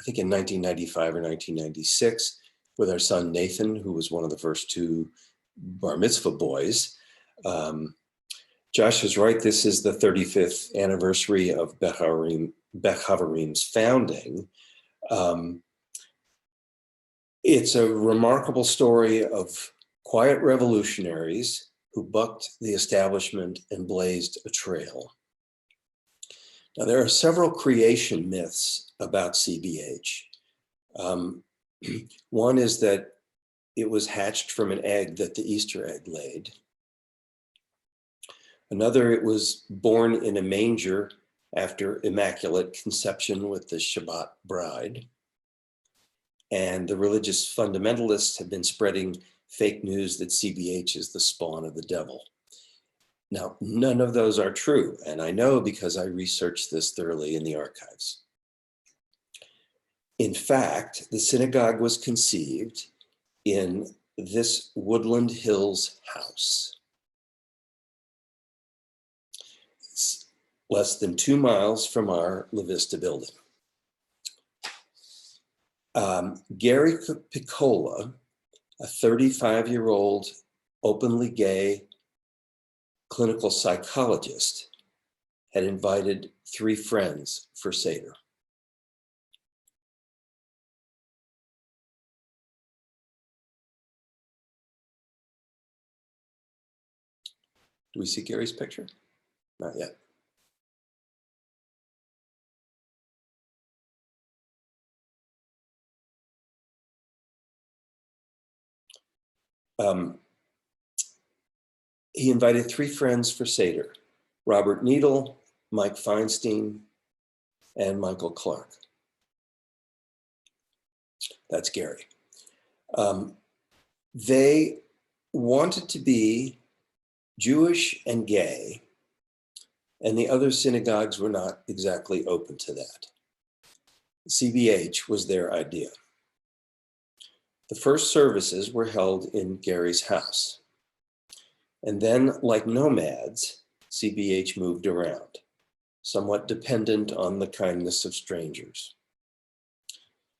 [SPEAKER 13] I think in 1995 or 1996, with our son Nathan, who was one of the first two bar mitzvah boys. Josh is right, this is the 35th anniversary of Bet Haverim's founding. It's a remarkable story of quiet revolutionaries who bucked the establishment and blazed a trail. Now, there are several creation myths about CBH. One is that it was hatched from an egg that the Easter egg laid. Another, it was born in a manger after Immaculate Conception with the Shabbat bride. And the religious fundamentalists have been spreading fake news that CBH is the spawn of the devil. Now, none of those are true, and I know because I researched this thoroughly in the archives. In fact, the synagogue was conceived in this Woodland Hills house. It's less than 2 miles from our La Vista building. Gary Piccola, a 35-year-old openly gay clinical psychologist, had invited 3 friends for Seder. Do we see Gary's picture? Not yet. He invited 3 friends for Seder: Robert Needle, Mike Feinstein, and Michael Clark. That's Gary. They wanted to be Jewish and gay, and the other synagogues were not exactly open to that. CBH was their idea. The first services were held in Gary's house. And then, like nomads, CBH moved around, somewhat dependent on the kindness of strangers.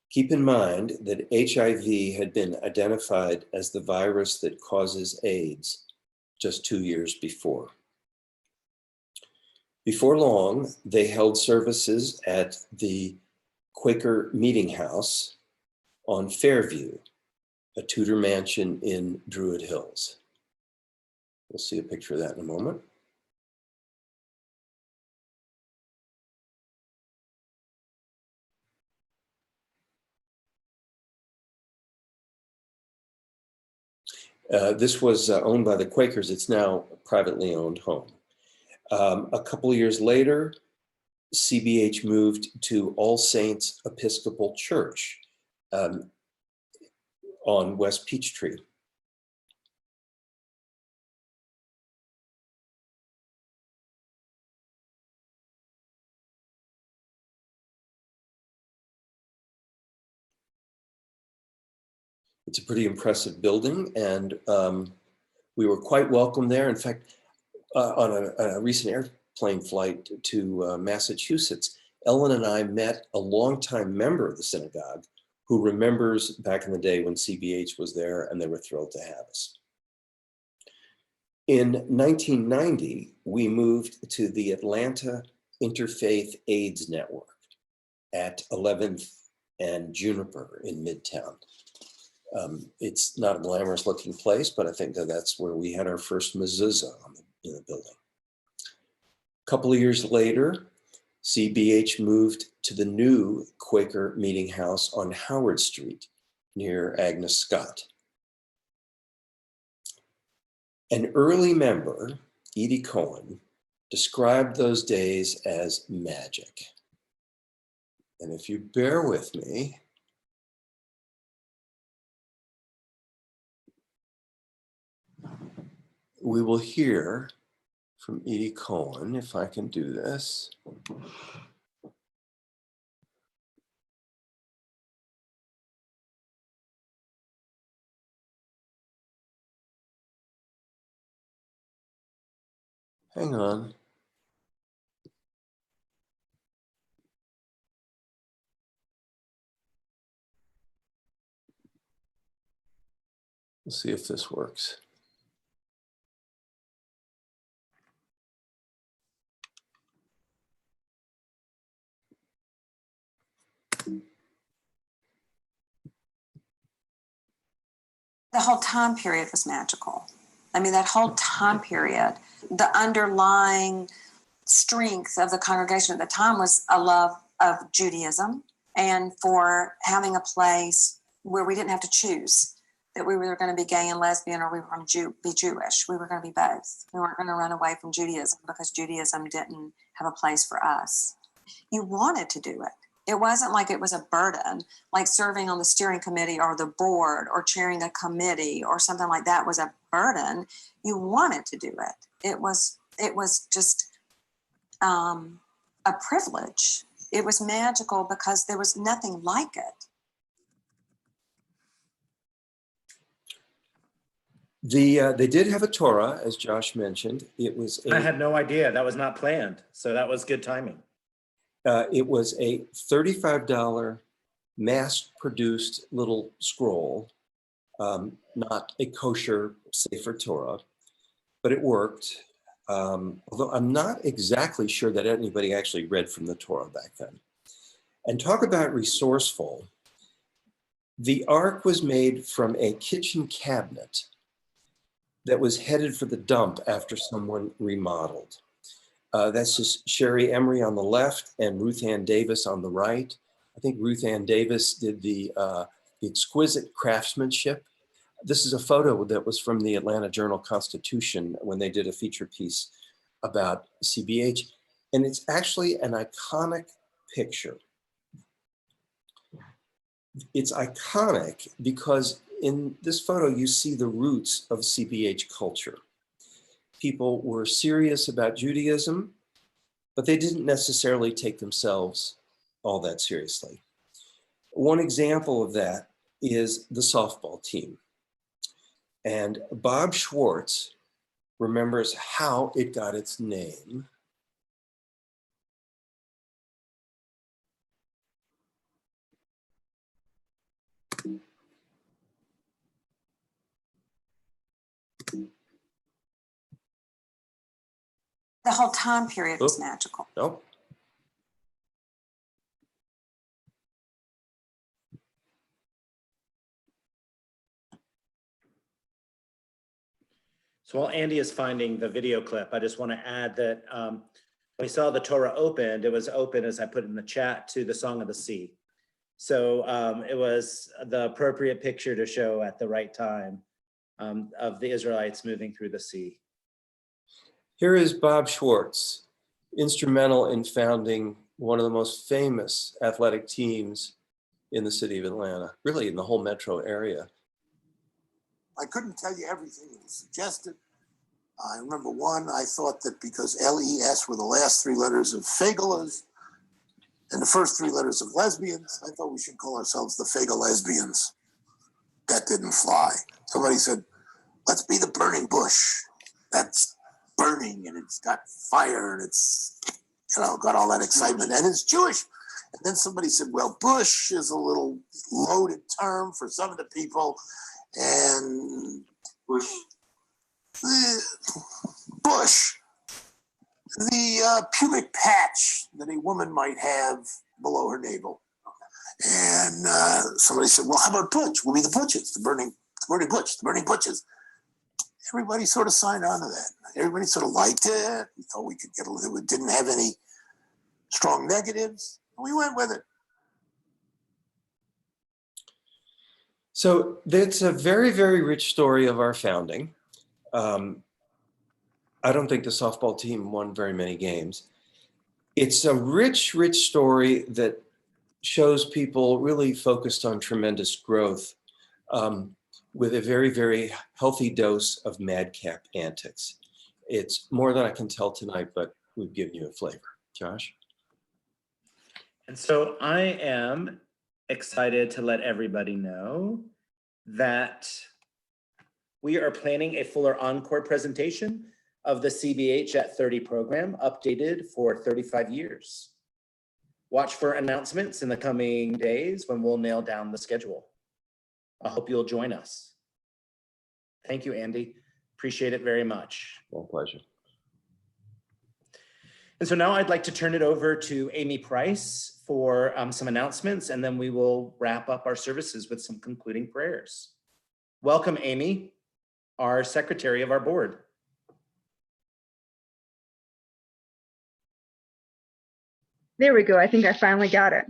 [SPEAKER 13] Keep in mind that HIV had been identified as the virus that causes AIDS just 2 years before. Before long, they held services at the Quaker Meeting House on Fairview, a Tudor mansion in Druid Hills. We'll see a picture of that in a moment. This was owned by the Quakers. It's now a privately owned home. A couple of years later, CBH moved to All Saints Episcopal Church on West Peachtree. It's a pretty impressive building, and we were quite welcome there. In fact, on a recent airplane flight to Massachusetts, Ellen and I met a longtime member of the synagogue who remembers back in the day when CBH was there, and they were thrilled to have us. In 1990, we moved to the Atlanta Interfaith AIDS Network at 11th and Juniper in Midtown. It's not a glamorous looking place, but I think that's where we had our first mezuzah in the building. A couple of years later, CBH moved to the new Quaker Meeting House on Howard Street near Agnes Scott. An early member, Edie Cohen, described those days as magic. And if you bear with me, we will hear from Edie Cohen, if I can do this. Hang on. We'll see if this works.
[SPEAKER 8] The whole time period was magical. I mean, that whole time period, the underlying strength of the congregation at the time was a love of Judaism, and for having a place where we didn't have to choose that we were going to be gay and lesbian or we were going to be Jewish. We were going to be both. We weren't going to run away from Judaism because Judaism didn't have a place for us. You wanted to do it. It wasn't like it was a burden, like serving on the steering committee or the board or chairing a committee or something like that was a burden. You wanted to do it. It was just a privilege. It was magical because there was nothing like it.
[SPEAKER 13] They did have a Torah, as Josh mentioned. It was
[SPEAKER 3] I had no idea. That was not planned. So that was good timing.
[SPEAKER 13] It was a $35 mass-produced little scroll, not a kosher Sefer Torah, but it worked. Although I'm not exactly sure that anybody actually read from the Torah back then. And talk about resourceful. The Ark was made from a kitchen cabinet that was headed for the dump after someone remodeled. That's just Sherry Emery on the left and Ruth Ann Davis on the right. I think Ruth Ann Davis did the exquisite craftsmanship. This is a photo that was from the Atlanta Journal-Constitution when they did a feature piece about CBH. And it's actually an iconic picture. It's iconic because in this photo, you see the roots of CBH culture. People were serious about Judaism, but they didn't necessarily take themselves all that seriously. One example of that is the softball team. And Bob Schwartz remembers how it got its name.
[SPEAKER 8] The whole time period was magical.
[SPEAKER 13] Nope.
[SPEAKER 3] So while Andy is finding the video clip, I just want to add that we saw the Torah opened. It was open, as I put in the chat, to the Song of the Sea. So it was the appropriate picture to show at the right time of the Israelites moving through the sea.
[SPEAKER 13] Here is Bob Schwartz, instrumental in founding one of the most famous athletic teams in the city of Atlanta, really in the whole metro area.
[SPEAKER 14] I couldn't tell you everything that was suggested. I remember one, I thought that because LES were the last three letters of Fagelas and the first three letters of lesbians, I thought we should call ourselves the Fagel Lesbians. That didn't fly. Somebody said, let's be the burning bush. That's burning and it's got fire and it's, got all that excitement and it's Jewish. And then somebody said, well, bush is a little loaded term for some of the people. And bush, the pubic patch that a woman might have below her navel. And somebody said, well, how about butch? We'll be the butches, the burning butches. Everybody sort of signed on to that. Everybody sort of liked it. We thought we could get it didn't have any strong negatives. We went with it.
[SPEAKER 13] So that's a very, very rich story of our founding. I don't think the softball team won very many games. It's a rich, rich story that shows people really focused on tremendous growth with a very, very healthy dose of madcap antics. It's more than I can tell tonight, but we've given you a flavor. Josh?
[SPEAKER 3] And so I am excited to let everybody know that we are planning a fuller encore presentation of the CBH at 30 program, updated for 35 years. Watch for announcements in the coming days when we'll nail down the schedule. I hope you'll join us. Thank you, Andy. Appreciate it very much.
[SPEAKER 13] My pleasure.
[SPEAKER 3] And so now I'd like to turn it over to Amy Price for some announcements, and then we will wrap up our services with some concluding prayers. Welcome, Amy, our secretary of our board.
[SPEAKER 15] There we go. I think I finally got it.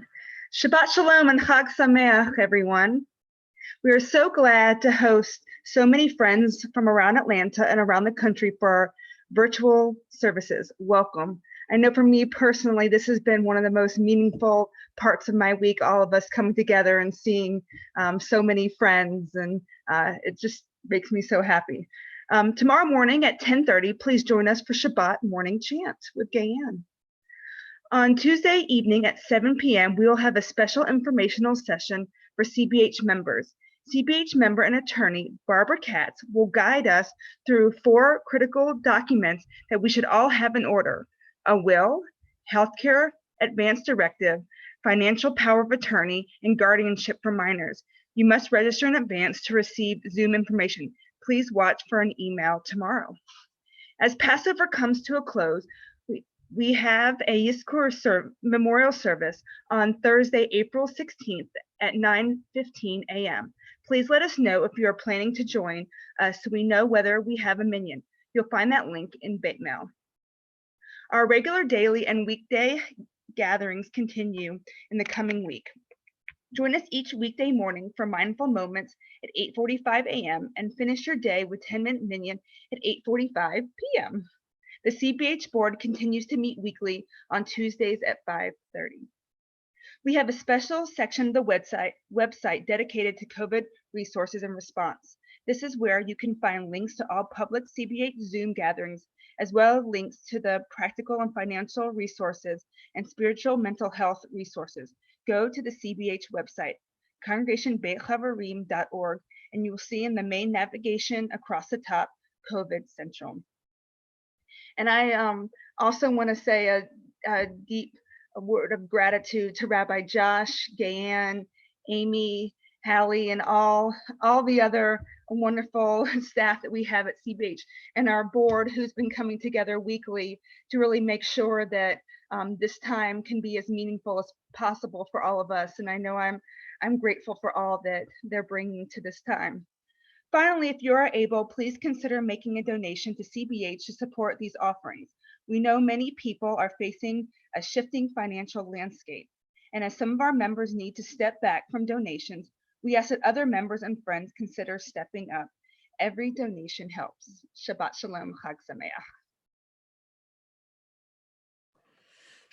[SPEAKER 15] Shabbat Shalom and Chag Sameach, everyone. We are so glad to host so many friends from around Atlanta and around the country for our virtual services. Welcome. I know for me personally, this has been one of the most meaningful parts of my week, all of us coming together and seeing so many friends, and it just makes me so happy. Tomorrow morning at 10:30, please join us for Shabbat morning chant with Gayanne. On Tuesday evening at 7 p.m., we will have a special informational session for CBH members. CBH member and attorney Barbara Katz will guide us through 4 critical documents that we should all have in order: a will, healthcare advance directive, financial power of attorney, and guardianship for minors. You must register in advance to receive Zoom information. Please watch for an email tomorrow. As Passover comes to a close, we have a Yizkor memorial service on Thursday, April 16th at 9:15 a.m. Please let us know if you are planning to join us so we know whether we have a minyan. You'll find that link in Beit Mail. Our regular daily and weekday gatherings continue in the coming week. Join us each weekday morning for mindful moments at 8:45 a.m. and finish your day with 10-minute minyan at 8:45 p.m. The CBH board continues to meet weekly on Tuesdays at 5:30. We have a special section of the website dedicated to COVID resources and response. This is where you can find links to all public CBH Zoom gatherings, as well as links to the practical and financial resources and spiritual mental health resources. Go to the CBH website, congregationbeithaverim.org, and you will see in the main navigation across the top, COVID Central. And I also want to say a deep word of gratitude to Rabbi Josh, Gayanne, Amy, Hallie, and all the other wonderful staff that we have at CBH, and our board who's been coming together weekly to really make sure that this time can be as meaningful as possible for all of us. And I know I'm grateful for all that they're bringing to this time. Finally, if you are able, please consider making a donation to CBH to support these offerings. We know many people are facing a shifting financial landscape, and as some of our members need to step back from donations, we ask that other members and friends consider stepping up. Every donation helps. Shabbat Shalom, Chag Sameach.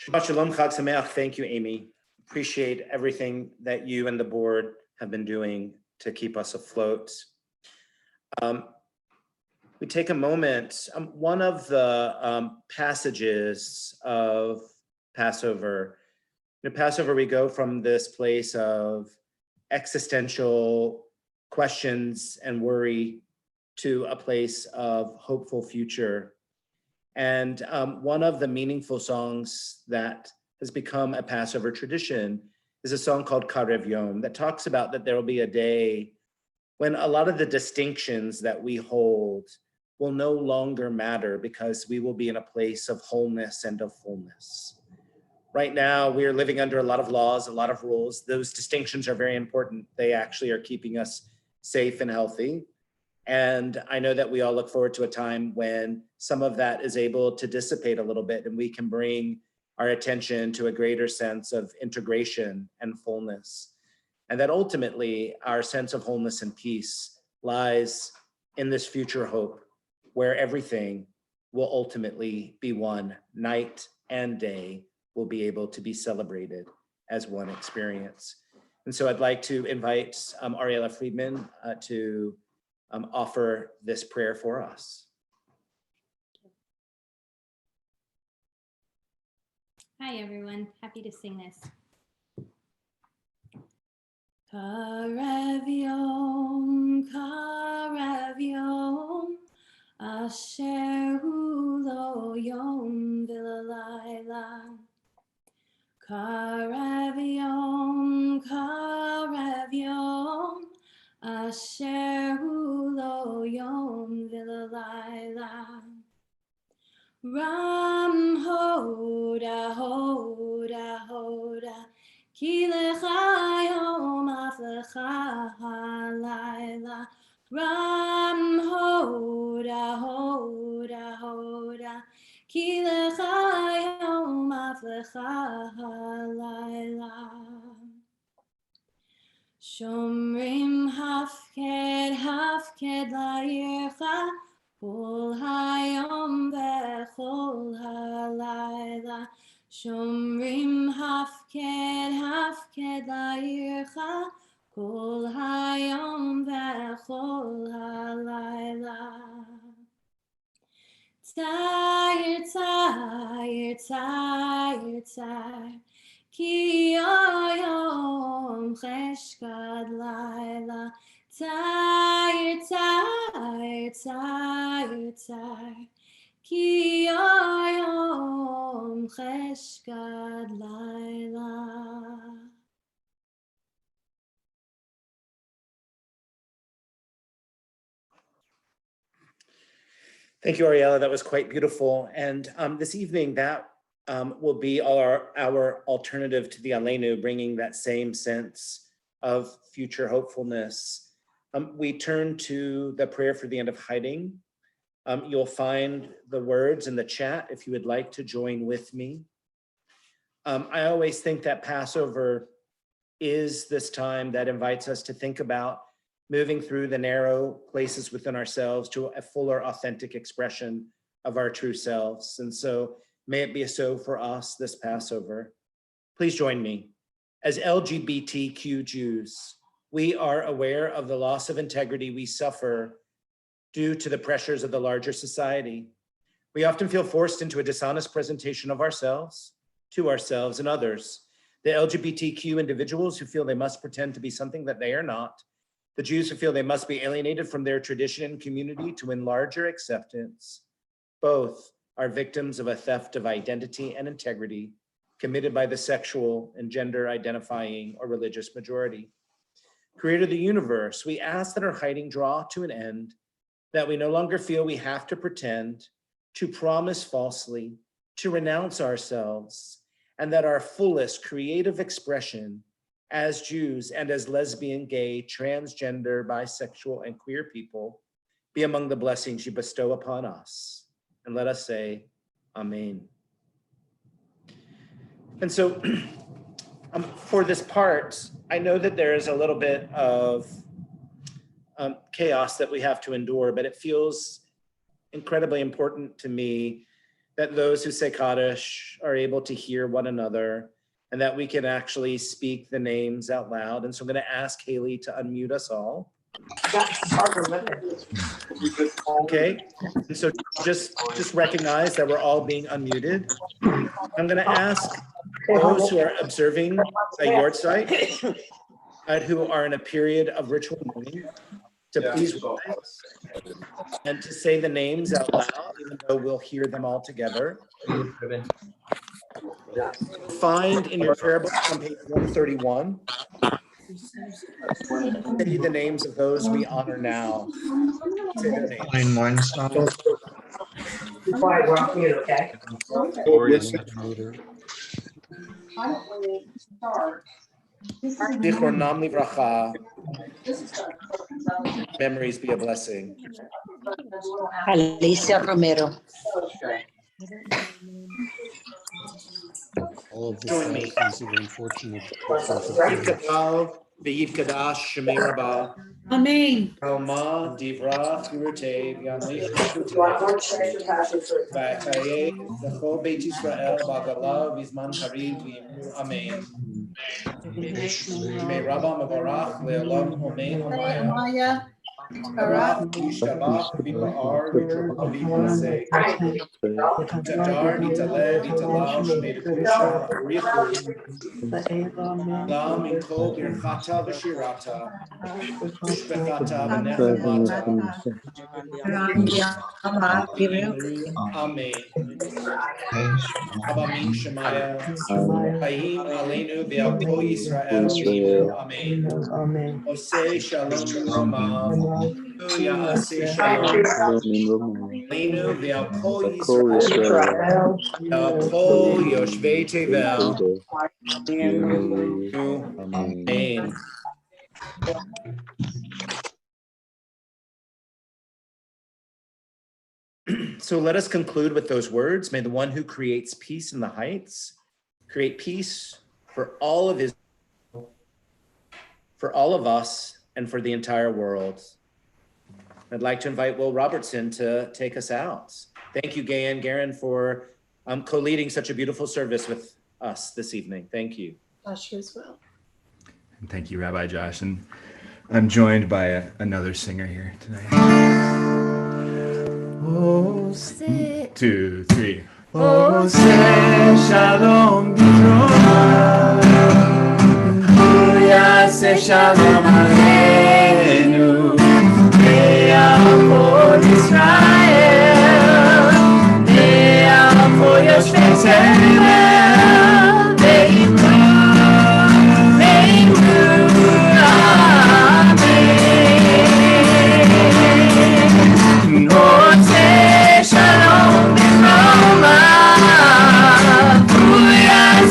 [SPEAKER 3] Shabbat Shalom, Chag Sameach. Thank you, Amy. Appreciate everything that you and the board have been doing to keep us afloat. We take a moment. One of the passages of Passover, Passover, we go from this place of existential questions and worry to a place of hopeful future. And one of the meaningful songs that has become a Passover tradition is a song called Karev Yom that talks about that there will be a day when a lot of the distinctions that we hold will no longer matter because we will be in a place of wholeness and of fullness. Right now, we are living under a lot of laws, a lot of rules. Those distinctions are very important. They actually are keeping us safe and healthy. And I know that we all look forward to a time when some of that is able to dissipate a little bit and we can bring our attention to a greater sense of integration and fullness. And that ultimately our sense of wholeness and peace lies in this future hope where everything will ultimately be one. Night and day will be able to be celebrated as one experience. And so I'd like to invite Ariella Friedman to offer this prayer for us.
[SPEAKER 16] Hi, everyone. Happy to sing this. Karev yom, asher hu lo yom v'lalayla. Karev yom, asher hu lo yom v'lalayla. Ram hoda hoda hoda, ki lecha yom aflecha halayla. Ram hoda hoda hoda, ki lecha yom aflecha halayla. Shomrim hafked la'ircha, Kol hayom vechol halayla. Shomrim hafked la'ircha, Kol hayom vechol halayla. Tayir, tayir, tayir, tayir, ki yom cheshkad layla. Tayir, tayir, tayir, tayir, ki yom cheshkad layla.
[SPEAKER 3] Thank you, Ariella. That was quite beautiful. And this evening, that will be our alternative to the Aleinu, bringing that same sense of future hopefulness. We turn to the prayer for the end of hiding. You'll find the words in the chat if you would like to join with me. I always think that Passover is this time that invites us to think about moving through the narrow places within ourselves to a fuller, authentic expression of our true selves. And so may it be so for us this Passover. Please join me. As LGBTQ Jews, we are aware of the loss of integrity we suffer due to the pressures of the larger society. We often feel forced into a dishonest presentation of ourselves, to ourselves and others. The LGBTQ individuals who feel they must pretend to be something that they are not, the Jews who feel they must be alienated from their tradition and community to win larger acceptance. Both are victims of a theft of identity and integrity committed by the sexual and gender identifying or religious majority. Creator of the universe, we ask that our hiding draw to an end, that we no longer feel we have to pretend, to promise falsely, to renounce ourselves, and that our fullest creative expression as Jews and as lesbian, gay, transgender, bisexual, and queer people be among the blessings you bestow upon us. And let us say, Amen. And so for this part, I know that there is a little bit of chaos that we have to endure, but it feels incredibly important to me that those who say Kaddish are able to hear one another and that we can actually speak the names out loud. And so I'm going to ask Haley to unmute us all. Okay, and so just recognize that we're all being unmuted. I'm going to ask those who are observing a yard site who are in a period of ritual mourning to please rise and to say the names out loud, even though we'll hear them all together. Find in your prayer book on page 131, say the names of those we honor now. Say their names.
[SPEAKER 2] Be quiet, we're off mute, okay?
[SPEAKER 3] Zichronam livracha. Memories be a blessing.
[SPEAKER 2] Alicia Romero.
[SPEAKER 17] All of the
[SPEAKER 3] Join me.
[SPEAKER 17] thousands of unfortunate
[SPEAKER 3] Yud Gadol V'yivkadash Shemei Rabbah.
[SPEAKER 4] Amen.
[SPEAKER 3] Alma Divra Kurute V'yamish V'chaye L'chol Beit Yisrael B'agala V'zman Kariv V'yimnu Amen. Shemei Rabbah Mevarach Le'olam Omei Amaya.
[SPEAKER 4] Maya.
[SPEAKER 3] Barach Yishtabach V'Ba'ar V'Torah V'Yaseh. Tadar V'Taleh V'Talal Shemei Kusha Richu. Lam Inkol Birchata V'Shirata. Ushbechata V'Nechemata. Amen. Abba Min Shemaya. Hayim Aleinu Ve'al Kol Yisrael V'Yimnu Amen. Oseh Shalom B'Romav. Ya'aseh Shalom. Aleinu Ve'al Kol Yisrael. Ve'al Kol Yoshvei Tevel. Amen. So let us conclude with those words. May the one who creates peace in the heights create peace for all of us, and for the entire world. I'd like to invite Will Robertson to take us out. Thank you, Gay and Garen, for co-leading such a beautiful service with us this evening. Thank you.
[SPEAKER 4] Josh as well.
[SPEAKER 17] And thank you, Rabbi Josh. And I'm joined by another singer here tonight. Oh, 2, 3. Oh, say shalom b'Torah. Say shalom aleinu. Ve'al Israel. Ve'al Yoshvei Tevel. Ve'imnu amen. Oh, say shalom b'Roma.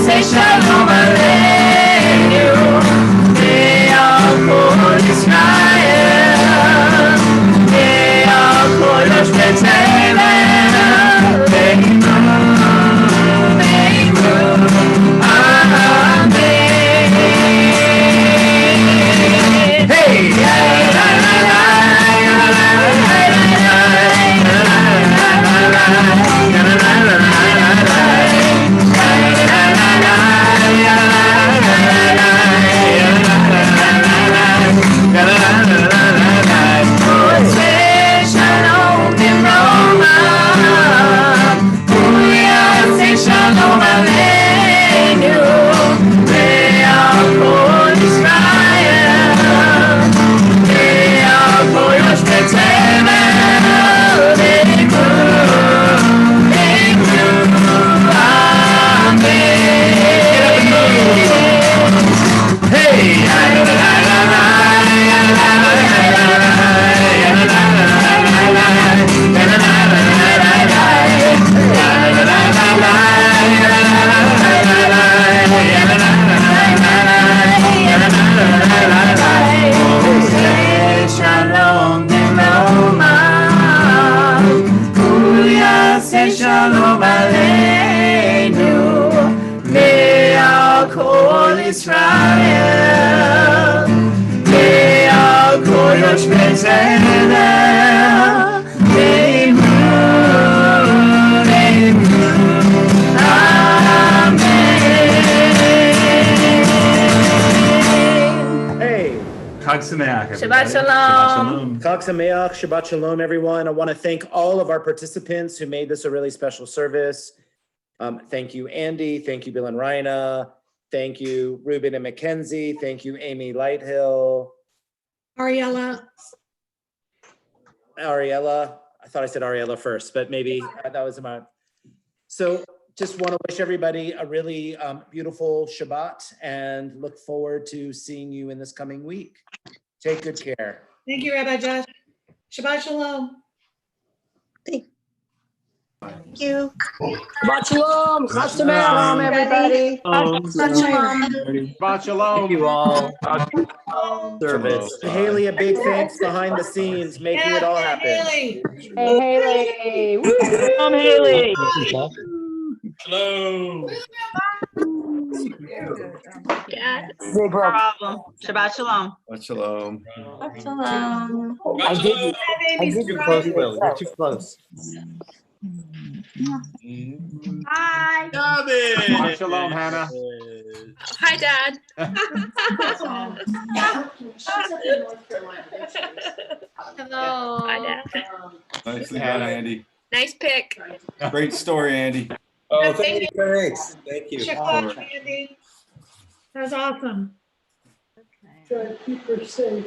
[SPEAKER 17] Say shalom aleinu. Ve'al kol Yisrael. Ve'al kol Yoshvei Tevel. Ve'imnu amen. Hey! Shalom aleinu, ve'al kol Yisrael, ve'al kol Yoshvei Tevel, ve'imnu amen. Hey! Shalom b'Roma, say shalom aleinu, ve'al kol Yisrael, ve'al kol Yoshvei Tevel, ve'imnu amen.
[SPEAKER 3] Hey.
[SPEAKER 17] Chag Sameach, everybody.
[SPEAKER 15] Shabbat shalom.
[SPEAKER 3] Chag Sameach, Shabbat Shalom, everyone. I want to thank all of our participants who made this a really special service. Thank you, Andy. Thank you, Bill and Rina. Thank you, Ruben and Mackenzie. Thank you, Amy Lighthill.
[SPEAKER 4] Ariella.
[SPEAKER 3] Ariella. I thought I said Ariella first, but maybe that was about. So just want to wish everybody a really beautiful Shabbat and look forward to seeing you in this coming week. Take good care.
[SPEAKER 4] Thank you, Rabbi Josh. Shabbat shalom.
[SPEAKER 2] Thank you.
[SPEAKER 18] Shabbat shalom. Chag Sameach, everybody.
[SPEAKER 2] Shabbat shalom.
[SPEAKER 11] Shabbat shalom.
[SPEAKER 18] Thank you all.
[SPEAKER 3] Service. Haley, a big thanks behind the scenes, making it all happen.
[SPEAKER 4] Haley.
[SPEAKER 6] Hey, Haley. Woo!
[SPEAKER 18] Haley.
[SPEAKER 10] Hello.
[SPEAKER 15] No problem. Shabbat shalom.
[SPEAKER 3] Shalom.
[SPEAKER 2] Shalom.
[SPEAKER 3] I did too close, Will. You're too close.
[SPEAKER 15] Hi.
[SPEAKER 17] Shabbat shalom, Hannah.
[SPEAKER 19] Hi, Dad.
[SPEAKER 16] Hello.
[SPEAKER 19] Hi, Dad.
[SPEAKER 17] Nicely done, Andy.
[SPEAKER 19] Nice pick.
[SPEAKER 17] Great story, Andy.
[SPEAKER 13] Oh, thank you. Thanks. Thank you.
[SPEAKER 4] Chicago, Andy. That was awesome.
[SPEAKER 7] Try to keep her safe.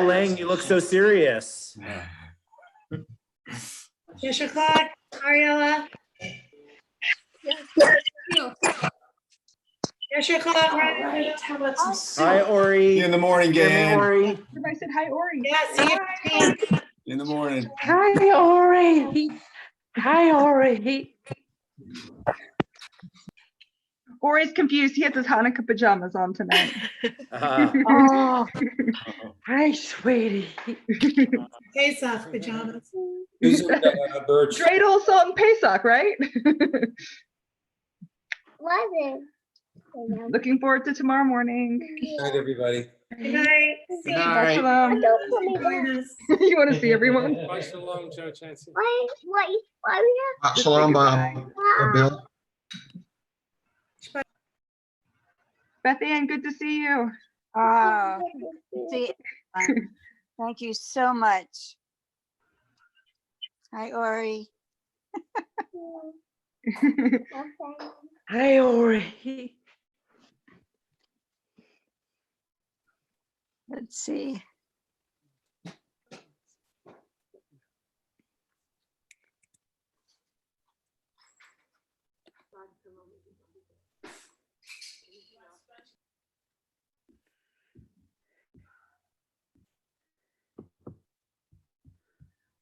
[SPEAKER 3] Lang, you look so serious.
[SPEAKER 4] Fish o'clock, Ariella. Fish o'clock, right?
[SPEAKER 3] Hi, Ori.
[SPEAKER 17] See you in the morning,
[SPEAKER 3] Hear me,
[SPEAKER 17] gang.
[SPEAKER 3] Ori.
[SPEAKER 15] Everybody said hi, Ori.
[SPEAKER 4] Yeah, see you.
[SPEAKER 17] See you in the morning.
[SPEAKER 18] Hi, Ori. Hi, Ori.
[SPEAKER 15] Ori's confused. He has his Hanukkah pajamas on tonight.
[SPEAKER 18] Oh, hi, sweetie.
[SPEAKER 4] Pesach pajamas.
[SPEAKER 13] Who's Birch?
[SPEAKER 15] Dreidel, salt, and Pesach, right? Looking forward to tomorrow morning.
[SPEAKER 13] Good night, everybody.
[SPEAKER 4] Good night.
[SPEAKER 3] Good night.
[SPEAKER 15] Shalom. You want to see everyone?
[SPEAKER 10] Shabbat shalom, Joe Chansey.
[SPEAKER 5] Shalom, Bill.
[SPEAKER 15] Beth Ann, good to see you.
[SPEAKER 20] Oh, see, thank you so much. Hi, Ori.
[SPEAKER 18] Hi, Ori.
[SPEAKER 20] Let's see.